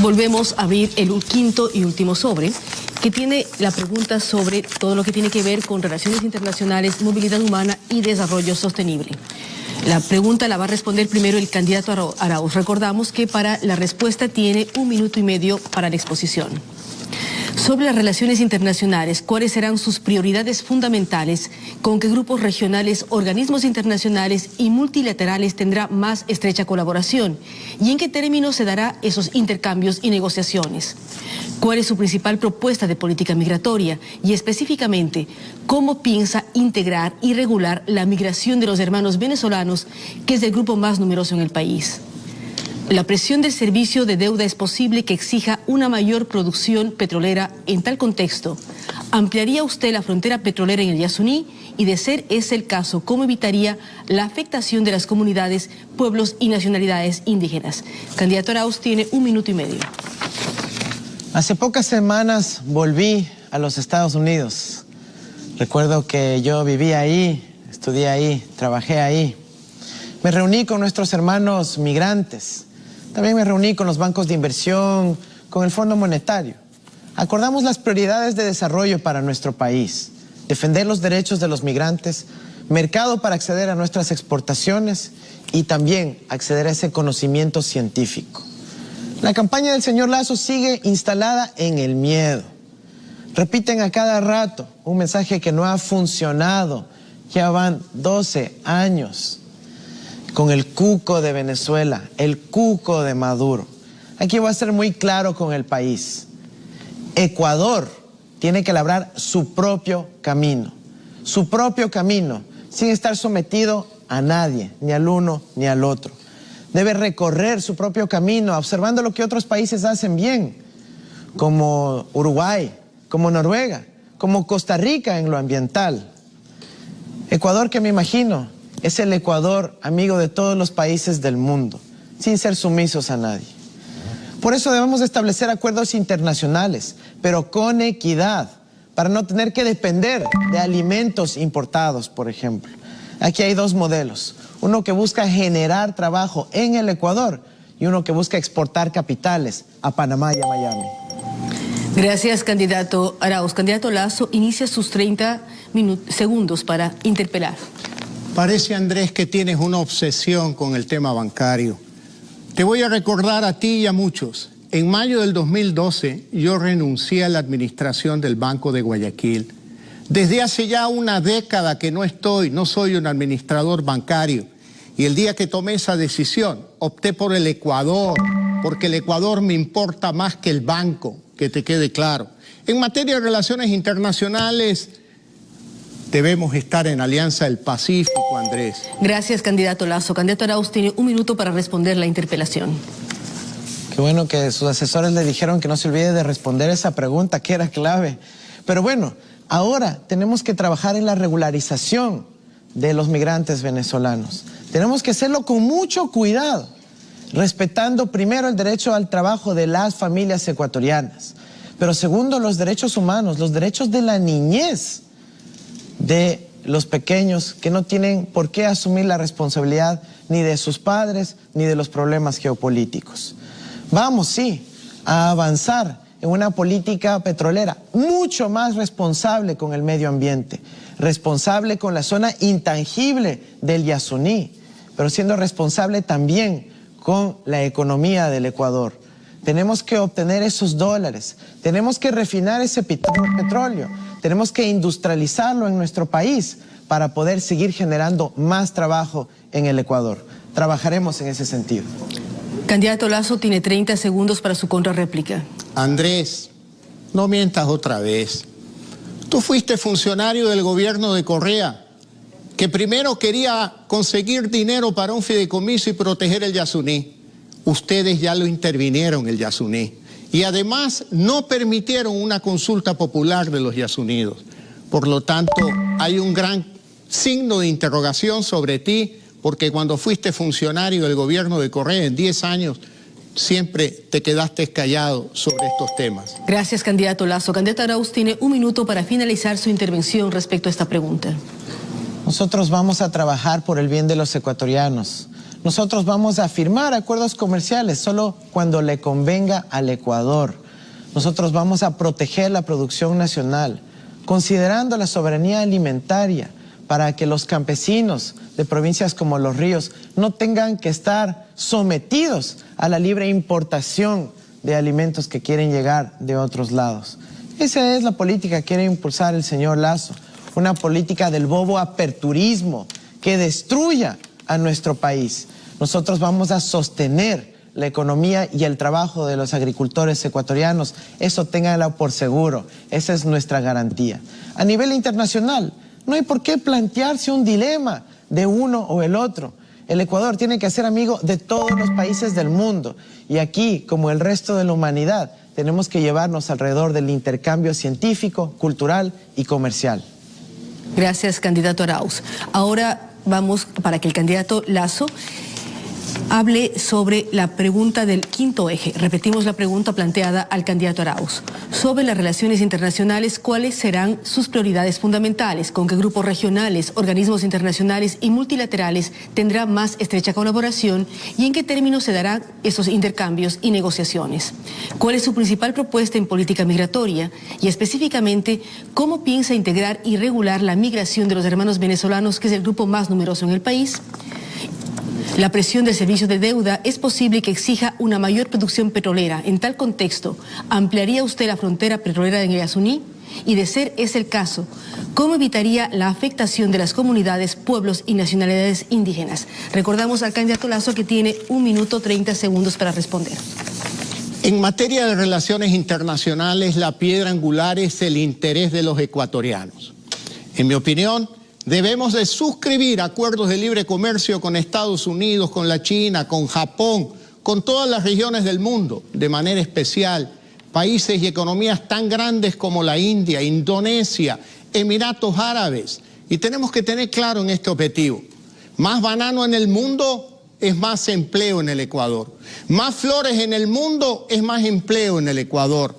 Volvemos a abrir el quinto y último sobre, que tiene la pregunta sobre todo lo que tiene que ver con relaciones internacionales, movilidad humana y desarrollo sostenible. La pregunta la va a responder primero el candidato Arauz. Recordamos que para la respuesta tiene 1 minuto y medio para la exposición. Sobre las relaciones internacionales, ¿cuáles serán sus prioridades fundamentales? ¿Con qué grupos regionales, organismos internacionales y multilaterales tendrá más estrecha colaboración? ¿Y en qué términos se dará esos intercambios y negociaciones? ¿Cuál es su principal propuesta de política migratoria? Y específicamente, ¿cómo piensa integrar y regular la migración de los hermanos venezolanos, que es el grupo más numeroso en el país? La presión del servicio de deuda es posible que exija una mayor producción petrolera en tal contexto. ¿Ampliaría usted la frontera petrolera en el Yasuní? Y de ser ese el caso, ¿cómo evitaría la afectación de las comunidades, pueblos y nacionalidades indígenas? Candidato Arauz tiene 1 minuto y medio. Hace pocas semanas volví a los Estados Unidos. Recuerdo que yo viví ahí, estudié ahí, trabajé ahí. Me reuní con nuestros hermanos migrantes. También me reuní con los bancos de inversión, con el Fondo Monetario. Acordamos las prioridades de desarrollo para nuestro país, defender los derechos de los migrantes, mercado para acceder a nuestras exportaciones y también acceder a ese conocimiento científico. La campaña del señor Lasso sigue instalada en el miedo. Repiten a cada rato un mensaje que no ha funcionado. Ya van 12 años. Con el cuco de Venezuela, el cuco de Maduro. Aquí voy a ser muy claro con el país. Ecuador tiene que labrar su propio camino, sin estar sometido a nadie, ni al uno ni al otro. Debe recorrer su propio camino, observando lo que otros países hacen bien, como Uruguay, como Noruega, como Costa Rica en lo ambiental. Ecuador, que me imagino, es el Ecuador amigo de todos los países del mundo, sin ser sumisos a nadie. Por eso debemos establecer acuerdos internacionales, pero con equidad, para no tener que depender de alimentos importados, por ejemplo. Aquí hay dos modelos, uno que busca generar trabajo en el Ecuador y uno que busca exportar capitales a Panamá y a Miami. Gracias, candidato Arauz. Candidato Lasso, inicia sus 30 segundos para interpelar. Parece, Andrés, que tienes una obsesión con el tema bancario. Te voy a recordar a ti y a muchos. En mayo del 2012 yo renuncié a la administración del Banco de Guayaquil. Desde hace ya una década que no soy un administrador bancario. Y el día que tomé esa decisión, opté por el Ecuador, porque el Ecuador me importa más que el banco, que te quede claro. En materia de relaciones internacionales, debemos estar en Alianza del Pacífico, Andrés. Gracias, candidato Lasso. Candidato Arauz tiene 1 minuto para responder la interpelación. Qué bueno que sus asesores le dijeron que no se olvide de responder esa pregunta, que era clave. Pero bueno, ahora tenemos que trabajar en la regularización de los migrantes venezolanos. Tenemos que hacerlo con mucho cuidado, respetando primero el derecho al trabajo de las familias ecuatorianas, pero segundo, los derechos humanos, los derechos de la niñez de los pequeños que no tienen por qué asumir la responsabilidad ni de sus padres ni de los problemas geopolíticos. Vamos, sí, a avanzar en una política petrolera mucho más responsable con el medio ambiente, responsable con la zona intangible del Yasuní, pero siendo responsable también con la economía del Ecuador. Tenemos que obtener esos dólares, tenemos que refinar ese petróleo, tenemos que industrializarlo en nuestro país para poder seguir generando más trabajo en el Ecuador. Trabajaremos en ese sentido. Candidato Lasso tiene 30 segundos para su contrarréplica. Andrés, no mientas otra vez. Tú fuiste funcionario del gobierno de Correa, que primero quería conseguir dinero para un fideicomiso y proteger el Yasuní. Ustedes ya lo intervinieron, el Yasuní. Y además no permitieron una consulta popular de los yasuníes. Por lo tanto, hay un gran signo de interrogación sobre ti, porque cuando fuiste funcionario del gobierno de Correa en 10 años, siempre te quedaste callado sobre estos temas. Gracias, candidato Lasso. Candidato Arauz tiene 1 minuto para finalizar su intervención respecto a esta pregunta. Nosotros vamos a trabajar por el bien de los ecuatorianos. Nosotros vamos a firmar acuerdos comerciales solo cuando le convenga al Ecuador. Nosotros vamos a proteger la producción nacional, considerando la soberanía alimentaria, para que los campesinos de provincias como Los Ríos no tengan que estar sometidos a la libre importación de alimentos que quieren llegar de otros lados. Esa es la política que quiere impulsar el señor Lasso, una política del bobo aperturismo que destruya a nuestro país. Nosotros vamos a sostener la economía y el trabajo de los agricultores ecuatorianos. Eso ténganlo por seguro, esa es nuestra garantía. A nivel internacional, no hay por qué plantearse un dilema de uno o el otro. El Ecuador tiene que ser amigo de todos los países del mundo. Y aquí, como el resto de la humanidad, tenemos que llevarnos alrededor del intercambio científico, cultural y comercial. Gracias, candidato Arauz. Ahora vamos para que el candidato Lasso hable sobre la pregunta del quinto eje. Repetimos la pregunta planteada al candidato Arauz. Sobre las relaciones internacionales, ¿cuáles serán sus prioridades fundamentales? ¿Con qué grupos regionales, organismos internacionales y multilaterales tendrá más estrecha colaboración? ¿Y en qué términos se darán esos intercambios y negociaciones? ¿Cuál es su principal propuesta en política migratoria? Y específicamente, ¿cómo piensa integrar y regular la migración de los hermanos venezolanos, que es el grupo más numeroso en el país? La presión del servicio de deuda es posible que exija una mayor producción petrolera. En tal contexto, ¿ampliaría usted la frontera petrolera en el Yasuní? Y de ser ese el caso, ¿cómo evitaría la afectación de las comunidades, pueblos y nacionalidades indígenas? Recordamos al candidato Lasso que tiene 1 minuto 30 segundos para responder. En materia de relaciones internacionales, la piedra angular es el interés de los ecuatorianos. En mi opinión, debemos de suscribir acuerdos de libre comercio con Estados Unidos, con la China, con Japón, con todas las regiones del mundo, de manera especial países y economías tan grandes como la India, Indonesia, Emiratos Árabes. Y tenemos que tener claro en este objetivo. Más banano en el mundo es más empleo en el Ecuador. Más flores en el mundo es más empleo en el Ecuador.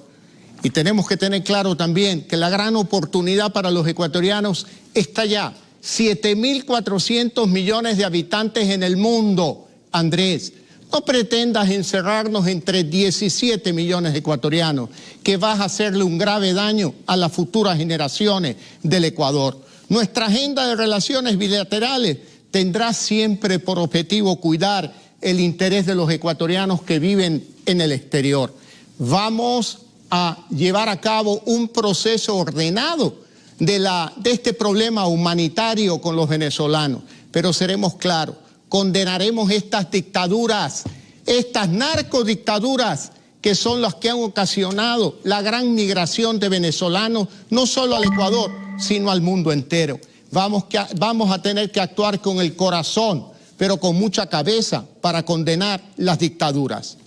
Y tenemos que tener claro también que la gran oportunidad para los ecuatorianos está ya. 7.400 millones de habitantes en el mundo. Andrés, no pretendas encerrarnos entre 17 millones de ecuatorianos, que vas a hacerle un grave daño a las futuras generaciones del Ecuador. Nuestra agenda de relaciones bilaterales tendrá siempre por objetivo cuidar el interés de los ecuatorianos que viven en el exterior. Vamos a llevar a cabo un proceso ordenado de este problema humanitario con los venezolanos, pero seremos claros, condenaremos estas dictaduras, estas narcodictaduras que son las que han ocasionado la gran migración de venezolanos, no solo al Ecuador, sino al mundo entero. Vamos a tener que actuar con el corazón, pero con mucha cabeza para condenar las dictaduras.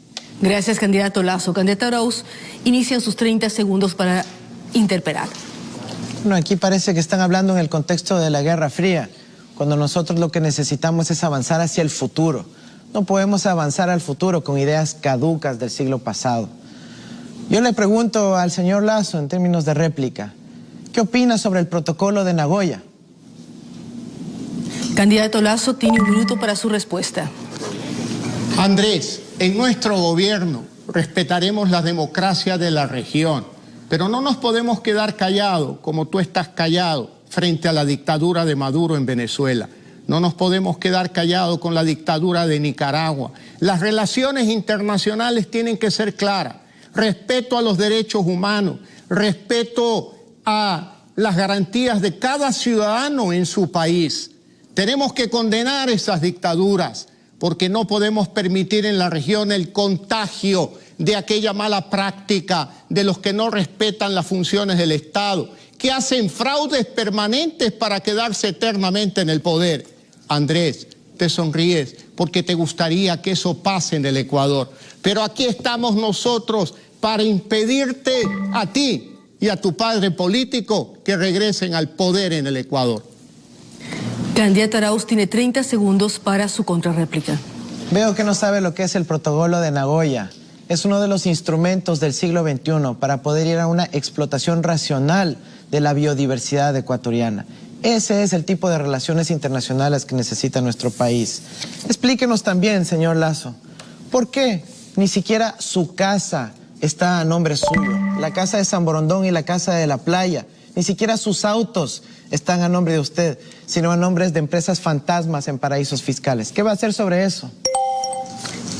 Gracias, candidato Lasso. Candidato Arauz, inician sus 30 segundos para interpelar. Bueno, aquí parece que están hablando en el contexto de la Guerra Fría, cuando nosotros lo que necesitamos es avanzar hacia el futuro. No podemos avanzar al futuro con ideas caducas del siglo pasado. Yo le pregunto al señor Lasso, en términos de réplica, ¿qué opina sobre el protocolo de Nagoya? Candidato Lasso, tiene un minuto para su respuesta. Andrés, en nuestro gobierno respetaremos la democracia de la región, pero no nos podemos quedar callados como tú estás callado frente a la dictadura de Maduro en Venezuela. No nos podemos quedar callados con la dictadura de Nicaragua. Las relaciones internacionales tienen que ser claras. Respeto a los derechos humanos, respeto a las garantías de cada ciudadano en su país. Tenemos que condenar esas dictaduras, porque no podemos permitir en la región el contagio de aquella mala práctica de los que no respetan las funciones del Estado, que hacen fraudes permanentes para quedarse eternamente en el poder. Andrés, te sonríes porque te gustaría que eso pase en el Ecuador, pero aquí estamos nosotros para impedirte a ti y a tu padre político que regresen al poder en el Ecuador. Candidato Arauz tiene 30 segundos para su contrarréplica. Veo que no sabe lo que es el protocolo de Nagoya. Es uno de los instrumentos del siglo XXI para poder ir a una explotación racional de la biodiversidad ecuatoriana. Ese es el tipo de relaciones internacionales que necesita nuestro país. Explíquenos también, señor Lasso, ¿por qué ni siquiera su casa está a nombre suyo? La casa de San Borondón y la casa de la playa. Ni siquiera sus autos están a nombre de usted, sino a nombres de empresas fantasmas en paraísos fiscales. ¿Qué va a hacer sobre eso?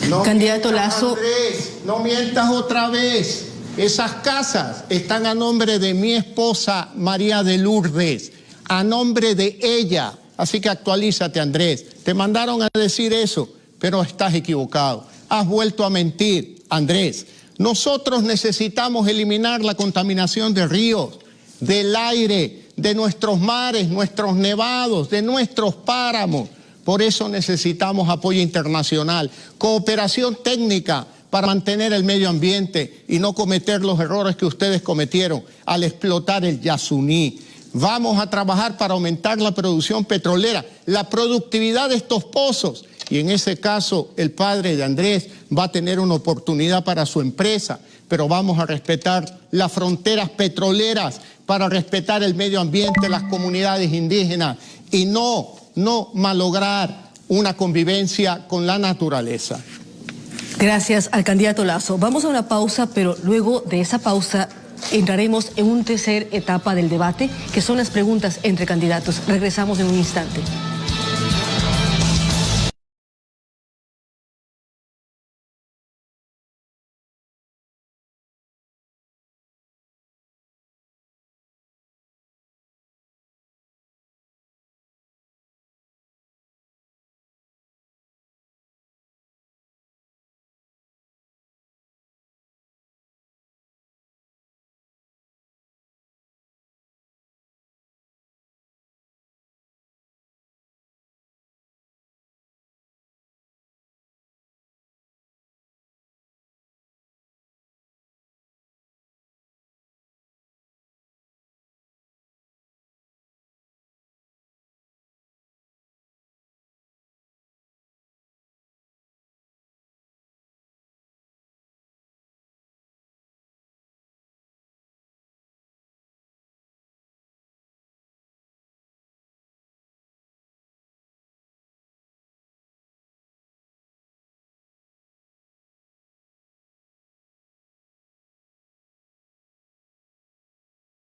No Candidato mientas, Lasso. Andrés, no mientas otra vez. Esas casas están a nombre de mi esposa María de Lourdes, a nombre de ella. Así que actualízate, Andrés. Te mandaron a decir eso, pero estás equivocado. Has vuelto a mentir, Andrés. Nosotros necesitamos eliminar la contaminación de ríos, del aire, de nuestros mares, nuestros nevados, de nuestros páramos. Por eso necesitamos apoyo internacional, cooperación técnica para mantener el medio ambiente y no cometer los errores que ustedes cometieron al explotar el Yasuní. Vamos a trabajar para aumentar la producción petrolera, la productividad de estos pozos. Y en ese caso, el padre de Andrés va a tener una oportunidad para su empresa, pero vamos a respetar las fronteras petroleras para respetar el medio ambiente, las comunidades indígenas y no malograr una convivencia con la naturaleza. Gracias al candidato Lasso. Vamos a una pausa, pero luego de esa pausa entraremos en una tercera etapa del debate, que son las preguntas entre candidatos. Regresamos en un instante.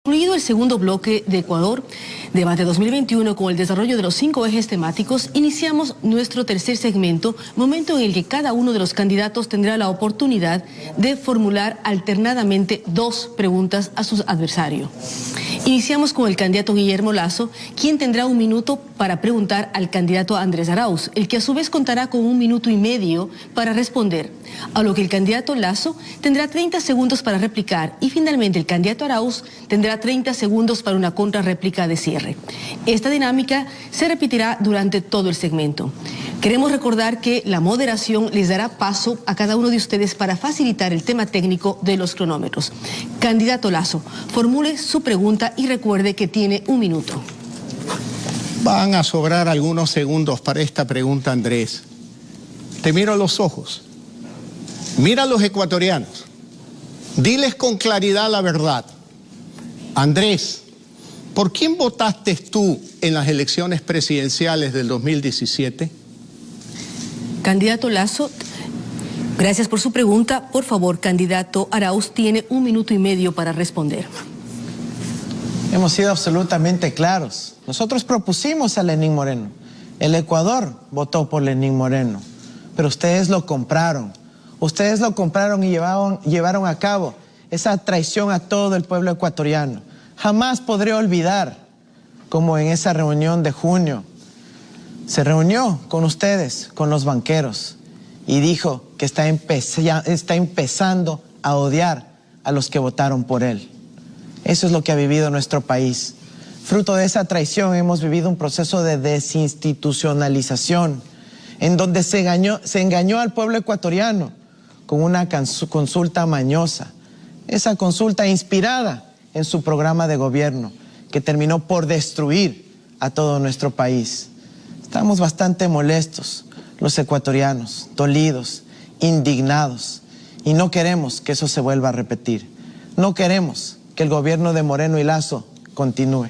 Concluido el segundo bloque de Ecuador Debate 2021 con el desarrollo de los 5 ejes temáticos, iniciamos nuestro tercer segmento, momento en el que cada uno de los candidatos tendrá la oportunidad de formular alternadamente 2 preguntas a su adversario. Iniciamos con el candidato Guillermo Lasso, quien tendrá 1 minuto para preguntar al candidato Andrés Arauz, el que a su vez contará con 1 minuto y medio para responder, a lo que el candidato Lasso tendrá 30 segundos para replicar y finalmente el candidato Arauz tendrá 30 segundos para una contrarréplica de cierre. Esta dinámica se repetirá durante todo el segmento. Queremos recordar que la moderación les dará paso a cada uno de ustedes para facilitar el tema técnico de los cronómetros. Candidato Lasso, formule su pregunta y recuerde que tiene 1 minuto. Van a sobrar algunos segundos para esta pregunta, Andrés. Te miro a los ojos. Mira a los ecuatorianos. Diles con claridad la verdad. Andrés, ¿por quién votaste tú en las elecciones presidenciales del 2017? Candidato Lasso, gracias por su pregunta. Por favor, candidato Arauz tiene 1 minuto y medio para responder. Hemos sido absolutamente claros. Nosotros propusimos a Lenín Moreno. El Ecuador votó por Lenín Moreno. Pero ustedes lo compraron. Ustedes lo compraron y llevaron a cabo esa traición a todo el pueblo ecuatoriano. Jamás podré olvidar cómo en esa reunión de junio se reunió con ustedes, con los banqueros, y dijo que está empezando a odiar a los que votaron por él. Eso es lo que ha vivido nuestro país. Fruto de esa traición hemos vivido un proceso de desinstitucionalización, en donde se engañó al pueblo ecuatoriano con una consulta mañosa. Esa consulta inspirada en su programa de gobierno, que terminó por destruir a todo nuestro país. Estamos bastante molestos, los ecuatorianos, dolidos, indignados, y no queremos que eso se vuelva a repetir. No queremos que el gobierno de Moreno y Lasso continúe.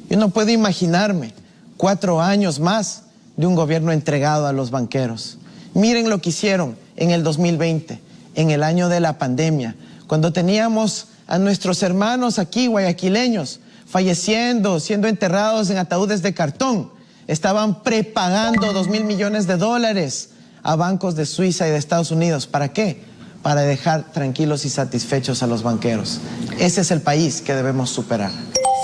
Yo no puedo imaginarme 4 años más de un gobierno entregado a los banqueros. Miren lo que hicieron en el 2020, en el año de la pandemia, cuando teníamos a nuestros hermanos aquí, guayaquileños, falleciendo, siendo enterrados en ataúdes de cartón. Estaban prepagando $2.000 millones a bancos de Suiza y de Estados Unidos. ¿Para qué? Para dejar tranquilos y satisfechos a los banqueros. Ese es el país que debemos superar.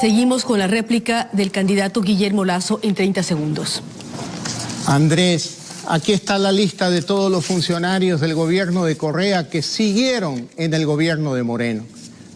Seguimos con la réplica del candidato Guillermo Lasso en 30 segundos. Andrés, aquí está la lista de todos los funcionarios del gobierno de Correa que siguieron en el gobierno de Moreno.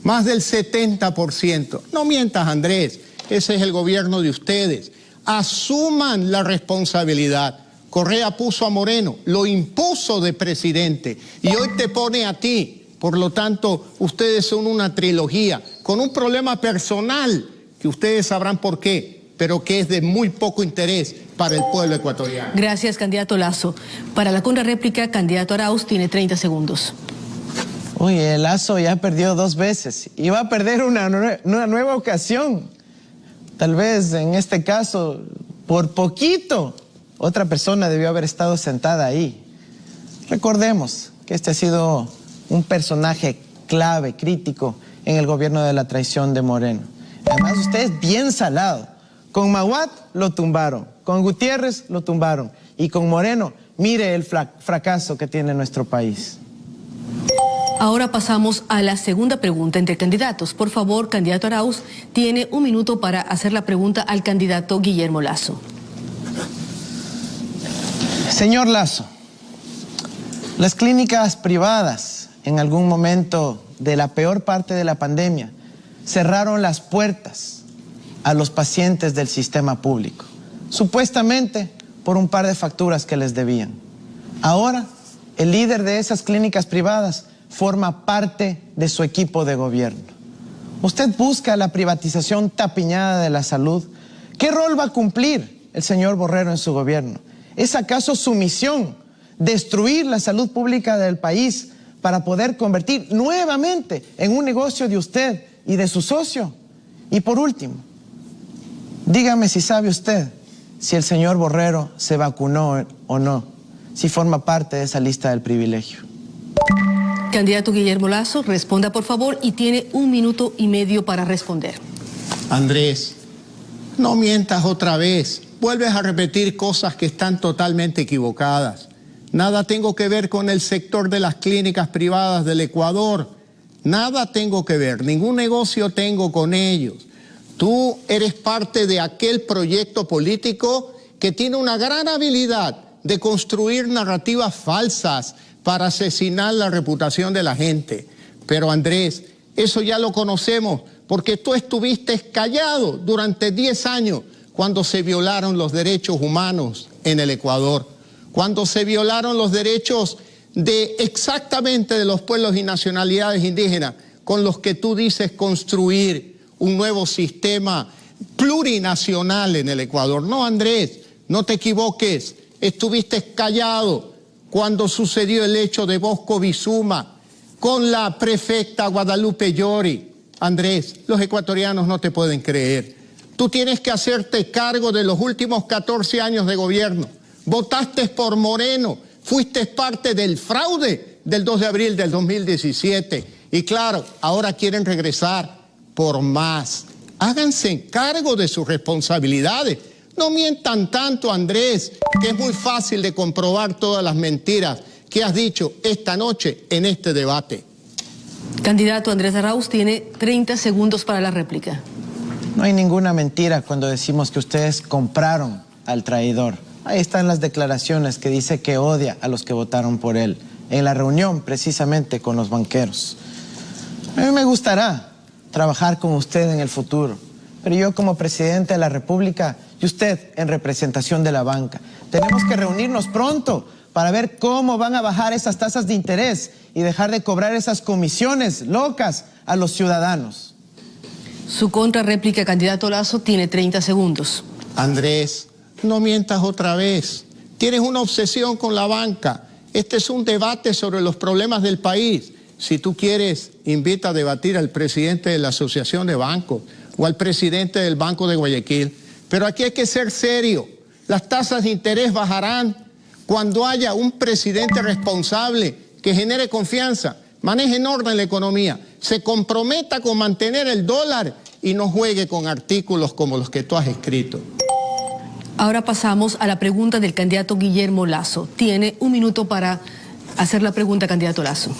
Más del 70%. No mientas, Andrés, ese es el gobierno de ustedes. Asuman la responsabilidad. Correa puso a Moreno, lo impuso de presidente y hoy te pone a ti. Por lo tanto, ustedes son una trilogía con un problema personal que ustedes sabrán por qué, pero que es de muy poco interés para el pueblo ecuatoriano. Gracias, candidato Lasso. Para la contrarréplica, candidato Arauz tiene 30 segundos. Uy, el Lasso ya perdió 2 veces y va a perder una nueva ocasión. Tal vez en este caso, por poquito, otra persona debió haber estado sentada ahí. Recordemos que este ha sido un personaje clave, crítico, en el gobierno de la traición de Moreno. Además, usted es bien salado. Con Maguad lo tumbaron, con Gutiérrez lo tumbaron y con Moreno, mire el fracaso que tiene nuestro país. Ahora pasamos a la segunda pregunta entre candidatos. Por favor, candidato Arauz tiene 1 minuto para hacer la pregunta al candidato Guillermo Lasso. Señor Lasso, las clínicas privadas en algún momento de la peor parte de la pandemia cerraron las puertas a los pacientes del sistema público, supuestamente por un par de facturas que les debían. Ahora, el líder de esas clínicas privadas forma parte de su equipo de gobierno. Usted busca la privatización tapiñada de la salud. ¿Qué rol va a cumplir el señor Borrero en su gobierno? ¿Es acaso su misión destruir la salud pública del país para poder convertir nuevamente en un negocio de usted y de su socio? Y por último, dígame si sabe usted si el señor Borrero se vacunó o no, si forma parte de esa lista del privilegio. Candidato Guillermo Lasso, responda por favor y tiene 1 minuto y medio para responder. Andrés, no mientas otra vez. Vuelves a repetir cosas que están totalmente equivocadas. Nada tengo que ver con el sector de las clínicas privadas del Ecuador. Nada tengo que ver, ningún negocio tengo con ellos. Tú eres parte de aquel proyecto político que tiene una gran habilidad de construir narrativas falsas para asesinar la reputación de la gente. Pero Andrés, eso ya lo conocemos, porque tú estuviste callado durante 10 años cuando se violaron los derechos humanos en el Ecuador, cuando se violaron los derechos exactamente de los pueblos y nacionalidades indígenas, con los que tú dices construir un nuevo sistema plurinacional en el Ecuador. No, Andrés, no te equivoques, estuviste callado cuando sucedió el hecho de Bosco Bizuma con la prefecta Guadalupe Llori. Andrés, los ecuatorianos no te pueden creer. Tú tienes que hacerte cargo de los últimos 14 años de gobierno. Votaste por Moreno, fuiste parte del fraude del 2 de abril del 2017. Y claro, ahora quieren regresar por más. Háganse cargo de sus responsabilidades. No mientan tanto, Andrés, que es muy fácil de comprobar todas las mentiras que has dicho esta noche en este debate. Candidato Andrés Arauz tiene 30 segundos para la réplica. No hay ninguna mentira cuando decimos que ustedes compraron al traidor. Ahí están las declaraciones que dice que odia a los que votaron por él, en la reunión precisamente con los banqueros. A mí me gustará trabajar con usted en el futuro, pero yo como presidente de la República y usted en representación de la banca, tenemos que reunirnos pronto para ver cómo van a bajar esas tasas de interés y dejar de cobrar esas comisiones locas a los ciudadanos. Su contrarréplica, candidato Lasso, tiene 30 segundos. Andrés, no mientas otra vez. Tienes una obsesión con la banca. Este es un debate sobre los problemas del país. Si tú quieres, invita a debatir al presidente de la Asociación de Bancos o al presidente del Banco de Guayaquil. Pero aquí hay que ser serio. Las tasas de interés bajarán cuando haya un presidente responsable que genere confianza, maneje en orden la economía, se comprometa con mantener el dólar y no juegue con artículos como los que tú has escrito. Ahora pasamos a la pregunta del candidato Guillermo Lasso. Tiene un minuto para hacer la pregunta, candidato Lasso.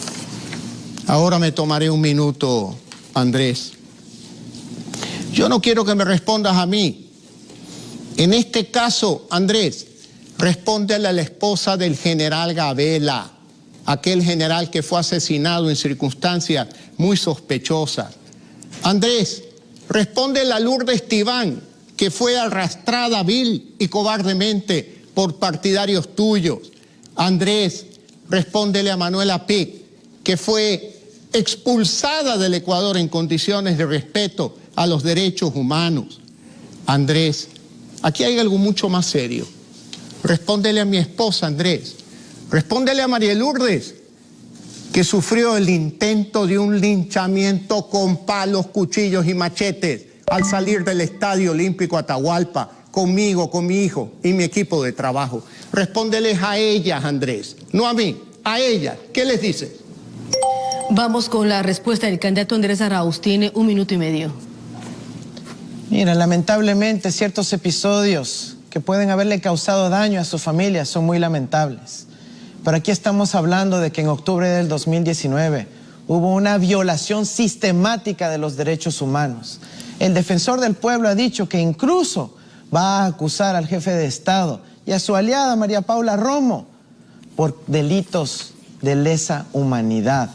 Ahora me tomaré un minuto, Andrés. Yo no quiero que me respondas a mí. En este caso, Andrés, respóndele a la esposa del general Gabela, aquel general que fue asesinado en circunstancias muy sospechosas. Andrés, respóndele a Lourdes Tibán, que fue arrastrada vil y cobardemente por partidarios tuyos. Andrés, respóndele a Manuela Pic, que fue expulsada del Ecuador en condiciones de respeto a los derechos humanos. Andrés, aquí hay algo mucho más serio. Respóndele a mi esposa, Andrés. Respóndele a María Lourdes, que sufrió el intento de un linchamiento con palos, cuchillos y machetes al salir del Estadio Olímpico Atahualpa, conmigo, con mi hijo y mi equipo de trabajo. Respóndeles a ellas, Andrés, no a mí, a ellas. ¿Qué les dices? Vamos con la respuesta del candidato Andrés Arauz. Tiene un minuto y medio. Mira, lamentablemente ciertos episodios que pueden haberle causado daño a su familia son muy lamentables. Pero aquí estamos hablando de que en octubre del 2019 hubo una violación sistemática de los derechos humanos. El defensor del pueblo ha dicho que incluso va a acusar al jefe de Estado y a su aliada María Paula Romo por delitos de lesa humanidad.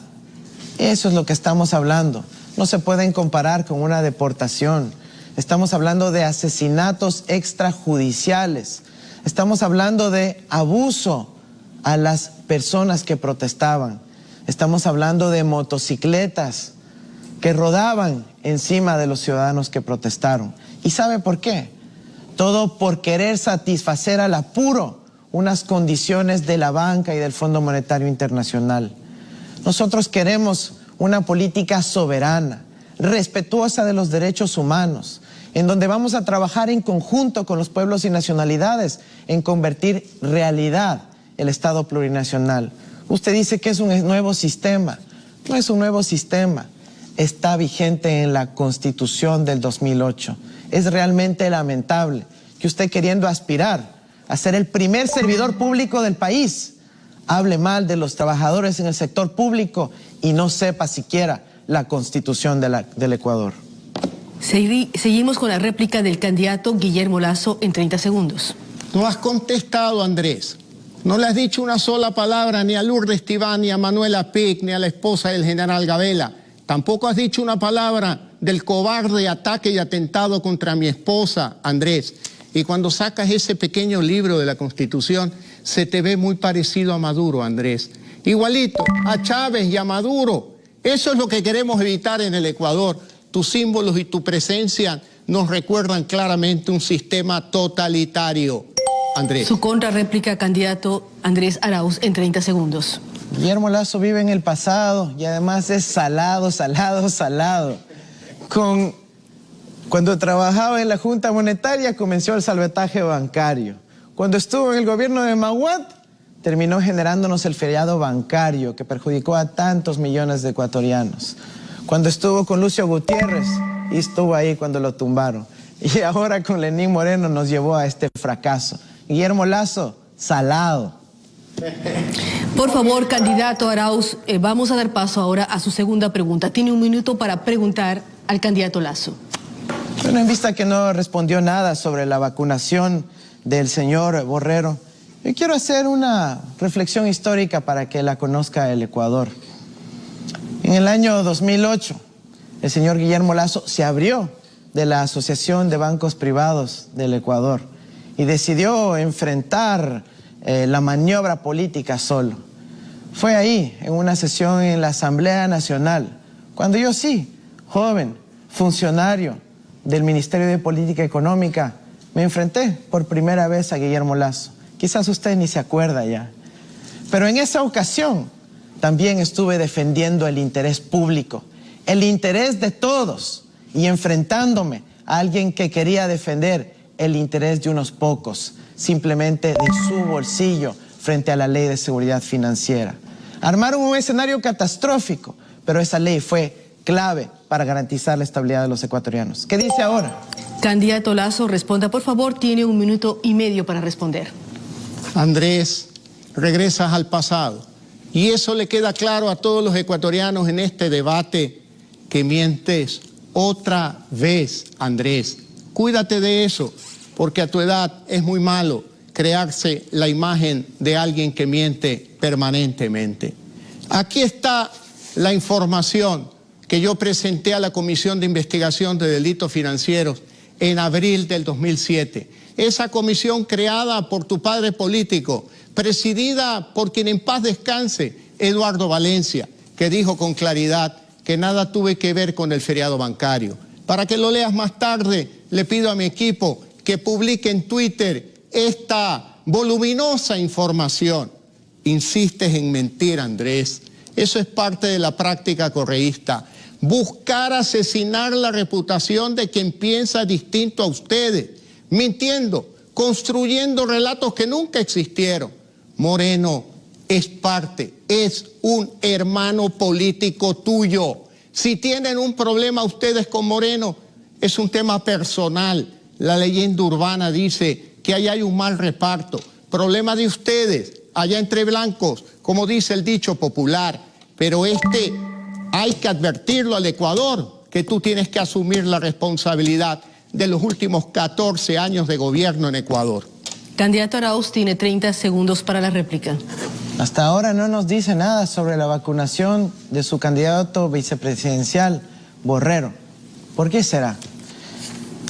Eso es lo que estamos hablando. No se pueden comparar con una deportación. Estamos hablando de asesinatos extrajudiciales. Estamos hablando de abuso a las personas que protestaban. Estamos hablando de motocicletas que rodaban encima de los ciudadanos que protestaron. ¿Y sabe por qué? Todo por querer satisfacer al apuro unas condiciones de la banca y del Fondo Monetario Internacional. Nosotros queremos una política soberana, respetuosa de los derechos humanos, en donde vamos a trabajar en conjunto con los pueblos y nacionalidades en convertir realidad el Estado plurinacional. Usted dice que es un nuevo sistema. No es un nuevo sistema. está vigente en la Constitución del 2008. Es realmente lamentable que usted, queriendo aspirar a ser el primer servidor público del país, hable mal de los trabajadores en el sector público y no sepa siquiera la Constitución del Ecuador. Seguimos con la réplica del candidato Guillermo Lasso en 30 segundos. No has contestado, Andrés. No le has dicho una sola palabra ni a Lourdes Tibán, ni a Manuela Pic, ni a la esposa del general Gabela. Tampoco has dicho una palabra del cobarde ataque y atentado contra mi esposa, Andrés. Y cuando sacas ese pequeño libro de la Constitución, se te ve muy parecido a Maduro, Andrés. Igualito a Chávez y a Maduro. Eso es lo que queremos evitar en el Ecuador. Tus símbolos y tu presencia nos recuerdan claramente un sistema totalitario, Andrés. Su contrarréplica, candidato Andrés Arauz, en 30 segundos. Guillermo Lasso vive en el pasado y además es salado. Cuando trabajaba en la Junta Monetaria comenzó el salvataje bancario. Cuando estuvo en el gobierno de Maguad, terminó generándonos el feriado bancario que perjudicó a tantos millones de ecuatorianos. Cuando estuvo con Lucio Gutiérrez, y estuvo ahí cuando lo tumbaron. Y ahora con Lenín Moreno nos llevó a este fracaso. Guillermo Lasso, salado. Por favor, candidato Arauz, vamos a dar paso ahora a su segunda pregunta. Tiene un minuto para preguntar al candidato Lasso. Bueno, en vista que no respondió nada sobre la vacunación del señor Borrero, yo quiero hacer una reflexión histórica para que la conozca el Ecuador. En el año 2008, el señor Guillermo Lasso se abrió de la Asociación de Bancos Privados del Ecuador y decidió enfrentar la maniobra política solo. Fue ahí, en una sesión en la Asamblea Nacional, cuando yo sí, joven, funcionario del Ministerio de Política Económica, me enfrenté por primera vez a Guillermo Lasso. Quizás usted ni se acuerda ya. Pero en esa ocasión también estuve defendiendo el interés público, el interés de todos, y enfrentándome a alguien que quería defender el interés de unos pocos, simplemente de su bolsillo frente a la ley de seguridad financiera. Armaron un escenario catastrófico, pero esa ley fue clave para garantizar la estabilidad de los ecuatorianos. ¿Qué dice ahora? Candidato Lasso, responda, por favor. Tiene 1 minuto y medio para responder. Andrés, regresas al pasado. Y eso le queda claro a todos los ecuatorianos en este debate, que mientes otra vez, Andrés. Cuídate de eso, porque a tu edad es muy malo crearse la imagen de alguien que miente permanentemente. Aquí está la información que yo presenté a la Comisión de Investigación de Delitos Financieros en abril del 2007. Esa comisión creada por tu padre político, presidida por quien en paz descanse, Eduardo Valencia, que dijo con claridad que nada tuve que ver con el feriado bancario. Para que lo leas más tarde, le pido a mi equipo que publique en Twitter esta voluminosa información. Insistes en mentir, Andrés. Eso es parte de la práctica correísta. Buscar asesinar la reputación de quien piensa distinto a ustedes, mintiendo, construyendo relatos que nunca existieron. Moreno es parte, es un hermano político tuyo. Si tienen un problema ustedes con Moreno, es un tema personal. La leyenda urbana dice que ahí hay un mal reparto. Problema de ustedes, allá entre blancos, como dice el dicho popular. Pero hay que advertirlo al Ecuador, que tú tienes que asumir la responsabilidad de los últimos 14 años de gobierno en Ecuador. Candidato Arauz, tiene 30 segundos para la réplica. Hasta ahora no nos dice nada sobre la vacunación de su candidato vicepresidencial, Borrero. ¿Por qué será?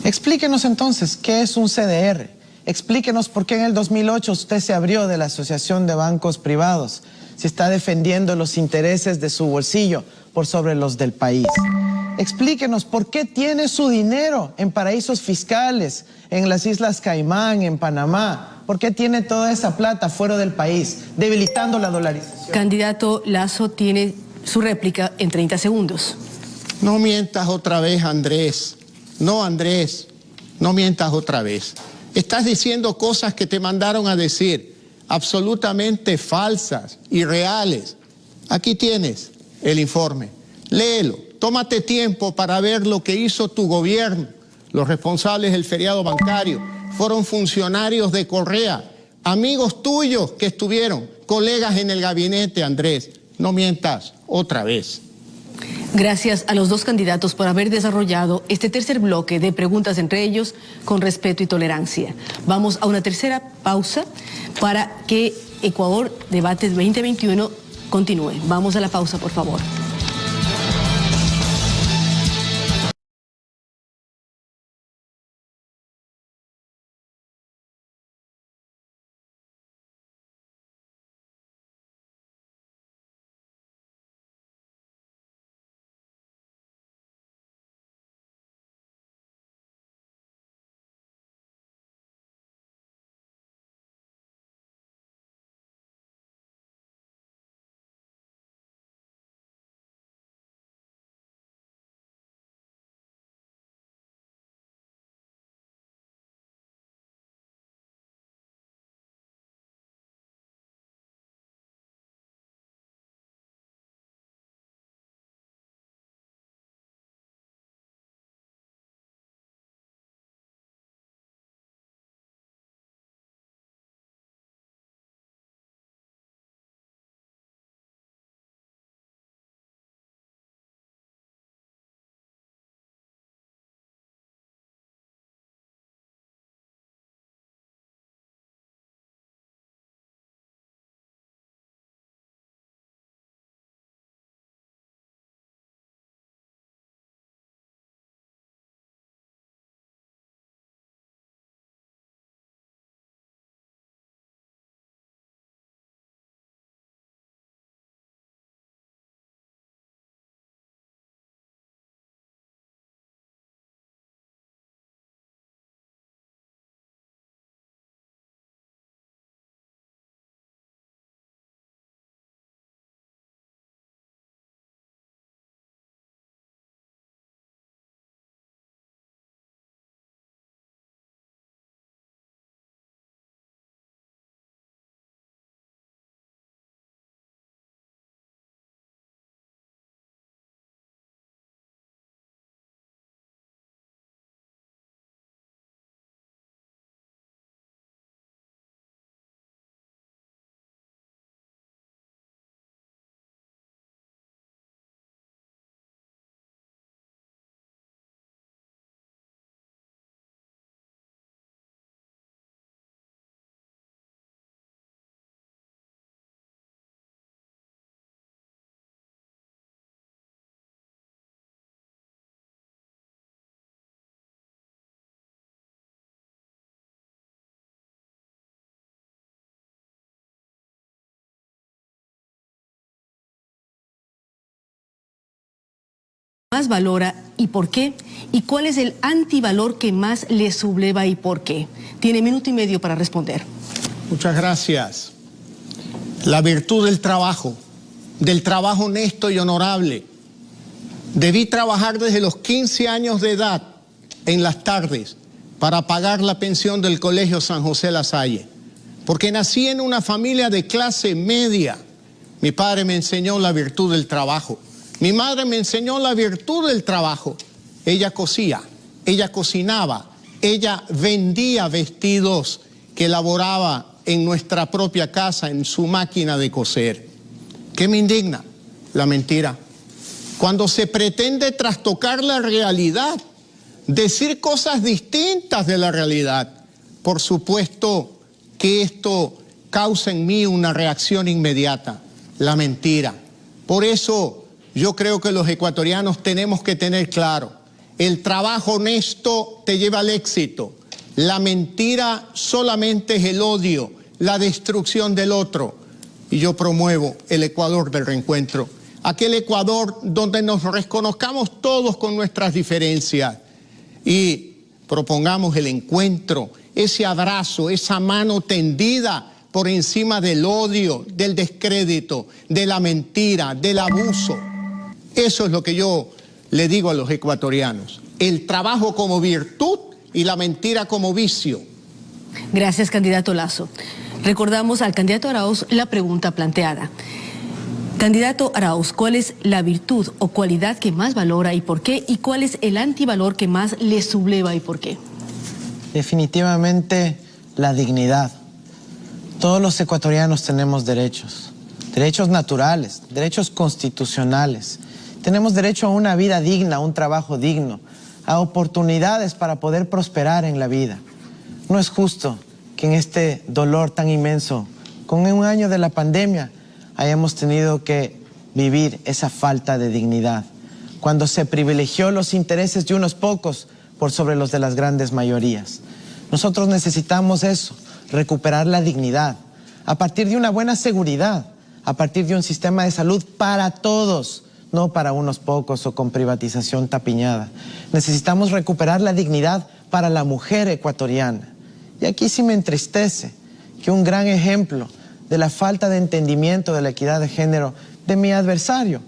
Explíquenos entonces qué es un CDR. Explíquenos por qué en el 2008 usted se abrió de la Asociación de Bancos Privados. Se está defendiendo los intereses de su bolsillo por sobre los del país. Explíquenos por qué tiene su dinero en paraísos fiscales, en las Islas Caimán, en Panamá. ¿Por qué tiene toda esa plata fuera del país, debilitando la dolarización? Candidato Lasso, tiene su réplica en 30 segundos. No mientas otra vez, Andrés. No, Andrés, no mientas otra vez. Estás diciendo cosas que te mandaron a decir, absolutamente falsas, irreales. Aquí tienes el informe. Léelo tómate tiempo para ver lo que hizo tu gobierno. Los responsables del feriado bancario fueron funcionarios de Correa, amigos tuyos que estuvieron, colegas en el gabinete, Andrés. No mientas otra vez. Gracias a los dos candidatos por haber desarrollado este tercer bloque de preguntas entre ellos con respeto y tolerancia. Vamos a una tercera pausa para que Ecuador Debate 2021 continúe. Vamos a la pausa, por favor. ¿Más valora y por qué? ¿Y cuál es el antivalor que más le subleva y por qué? Tiene minuto y medio para responder. Muchas gracias. La virtud del trabajo honesto y honorable. Debí trabajar desde los 15 años de edad en las tardes para pagar la pensión del Colegio San José La Salle, porque nací en una familia de clase media. Mi padre me enseñó la virtud del trabajo. Mi madre me enseñó la virtud del trabajo. Ella cosía, ella cocinaba, ella vendía vestidos que elaboraba en nuestra propia casa, en su máquina de coser. ¿Qué me indigna? La mentira. Cuando se pretende trastocar la realidad, decir cosas distintas de la realidad, por supuesto que esto causa en mí una reacción inmediata, la mentira. Por eso yo creo que los ecuatorianos tenemos que tener claro, el trabajo honesto te lleva al éxito, la mentira solamente es el odio, la destrucción del otro. Y yo promuevo el Ecuador del reencuentro, aquel Ecuador donde nos reconozcamos todos con nuestras diferencias y propongamos el encuentro, ese abrazo, esa mano tendida por encima del odio, del descrédito, de la mentira, del abuso. Eso es lo que yo le digo a los ecuatorianos, el trabajo como virtud y la mentira como vicio. Gracias, candidato Lasso. Recordamos al candidato Arauz la pregunta planteada. Candidato Arauz, ¿cuál es la virtud o cualidad que más valora y por qué? ¿Y cuál es el antivalor que más le subleva y por qué? Definitivamente la dignidad. Todos los ecuatorianos tenemos derechos. Derechos naturales, derechos constitucionales. Tenemos derecho a una vida digna, a un trabajo digno, a oportunidades para poder prosperar en la vida. No es justo que en este dolor tan inmenso, con un año de la pandemia, hayamos tenido que vivir esa falta de dignidad, cuando se privilegió los intereses de unos pocos por sobre los de las grandes mayorías. Nosotros necesitamos eso, recuperar la dignidad, a partir de una buena seguridad, a partir de un sistema de salud para todos, no para unos pocos o con privatización tapiñada. Necesitamos recuperar la dignidad para la mujer ecuatoriana. Y aquí sí me entristece que un gran ejemplo de la falta de entendimiento de la equidad de género de mi adversario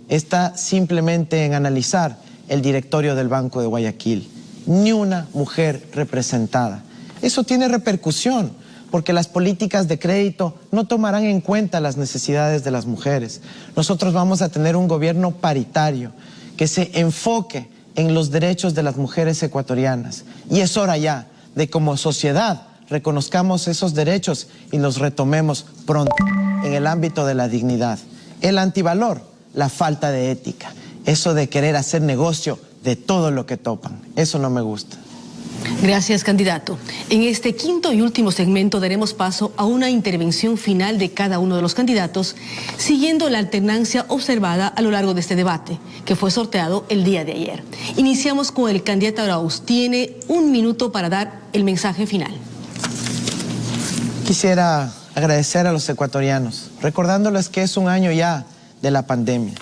está simplemente en analizar el directorio del Banco de Guayaquil. Ni una mujer representada. Eso tiene repercusión, porque las políticas de crédito no tomarán en cuenta las necesidades de las mujeres. Nosotros vamos a tener un gobierno paritario que se enfoque en los derechos de las mujeres ecuatorianas. Y es hora ya de, como sociedad, reconozcamos esos derechos y los retomemos pronto en el ámbito de la dignidad. El antivalor, la falta de ética, eso de querer hacer negocio de todo lo que topan, eso no me gusta. Gracias, candidato. En este quinto y último segmento daremos paso a una intervención final de cada uno de los candidatos, siguiendo la alternancia observada a lo largo de este debate, que fue sorteado el día de ayer. Iniciamos con el candidato Arauz. Tiene 1 minuto para dar el mensaje final. Quisiera agradecer a los ecuatorianos, recordándoles que es un año ya de la pandemia.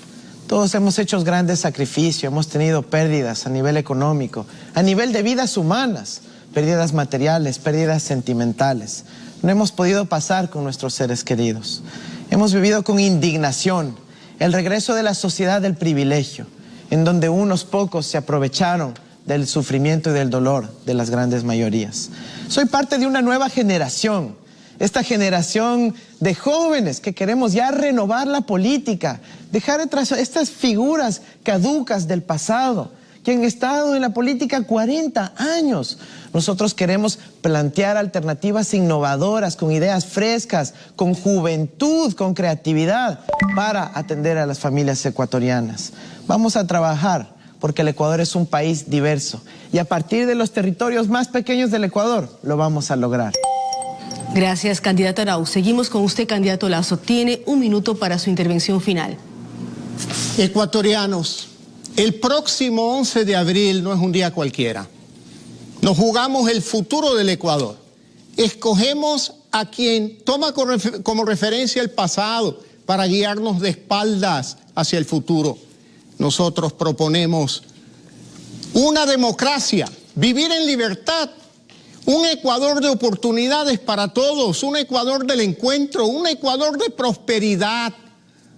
Todos hemos hecho grandes sacrificios, hemos tenido pérdidas a nivel económico, a nivel de vidas humanas, pérdidas materiales, pérdidas sentimentales. No hemos podido pasar con nuestros seres queridos. Hemos vivido con indignación el regreso de la sociedad del privilegio, en donde unos pocos se aprovecharon del sufrimiento y del dolor de las grandes mayorías. Soy parte de una nueva generación. Esta generación de jóvenes que queremos ya renovar la política, dejar atrás estas figuras caducas del pasado, que han estado en la política 40 años. Nosotros queremos plantear alternativas innovadoras, con ideas frescas, con juventud, con creatividad, para atender a las familias ecuatorianas. Vamos a trabajar porque el Ecuador es un país diverso y a partir de los territorios más pequeños del Ecuador lo vamos a lograr. Gracias, candidato Arauz. Seguimos con usted, candidato Lazo. Tiene 1 minuto para su intervención final. Ecuatorianos, el próximo 11 de abril no es un día cualquiera. Nos jugamos el futuro del Ecuador. Escogemos a quien toma como referencia el pasado para guiarnos de espaldas hacia el futuro. Nosotros proponemos una democracia, vivir en libertad, un Ecuador de oportunidades para todos, un Ecuador del encuentro, un Ecuador de prosperidad,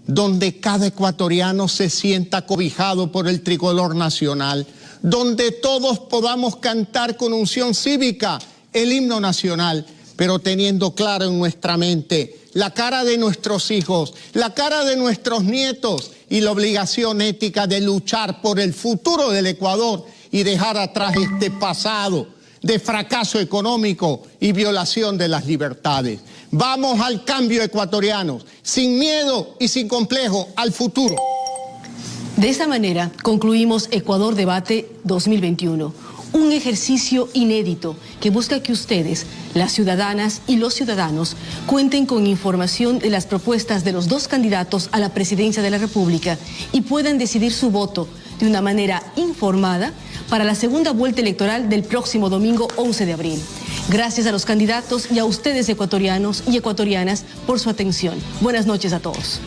donde cada ecuatoriano se sienta cobijado por el tricolor nacional, donde todos podamos cantar con unción cívica el himno nacional, pero teniendo claro en nuestra mente la cara de nuestros hijos, la cara de nuestros nietos y la obligación ética de luchar por el futuro del Ecuador y dejar atrás este pasado de fracaso económico y violación de las libertades. Vamos al cambio, ecuatorianos, sin miedo y sin complejo, al futuro. De esta manera concluimos Ecuador Debate 2021, un ejercicio inédito que busca que ustedes, las ciudadanas y los ciudadanos, cuenten con información de las propuestas de los dos candidatos a la presidencia de la República y puedan decidir su voto de una manera informada para la segunda vuelta electoral del próximo domingo 11 de abril. Gracias a los candidatos y a ustedes, ecuatorianos y ecuatorianas, por su atención. Buenas noches a todos.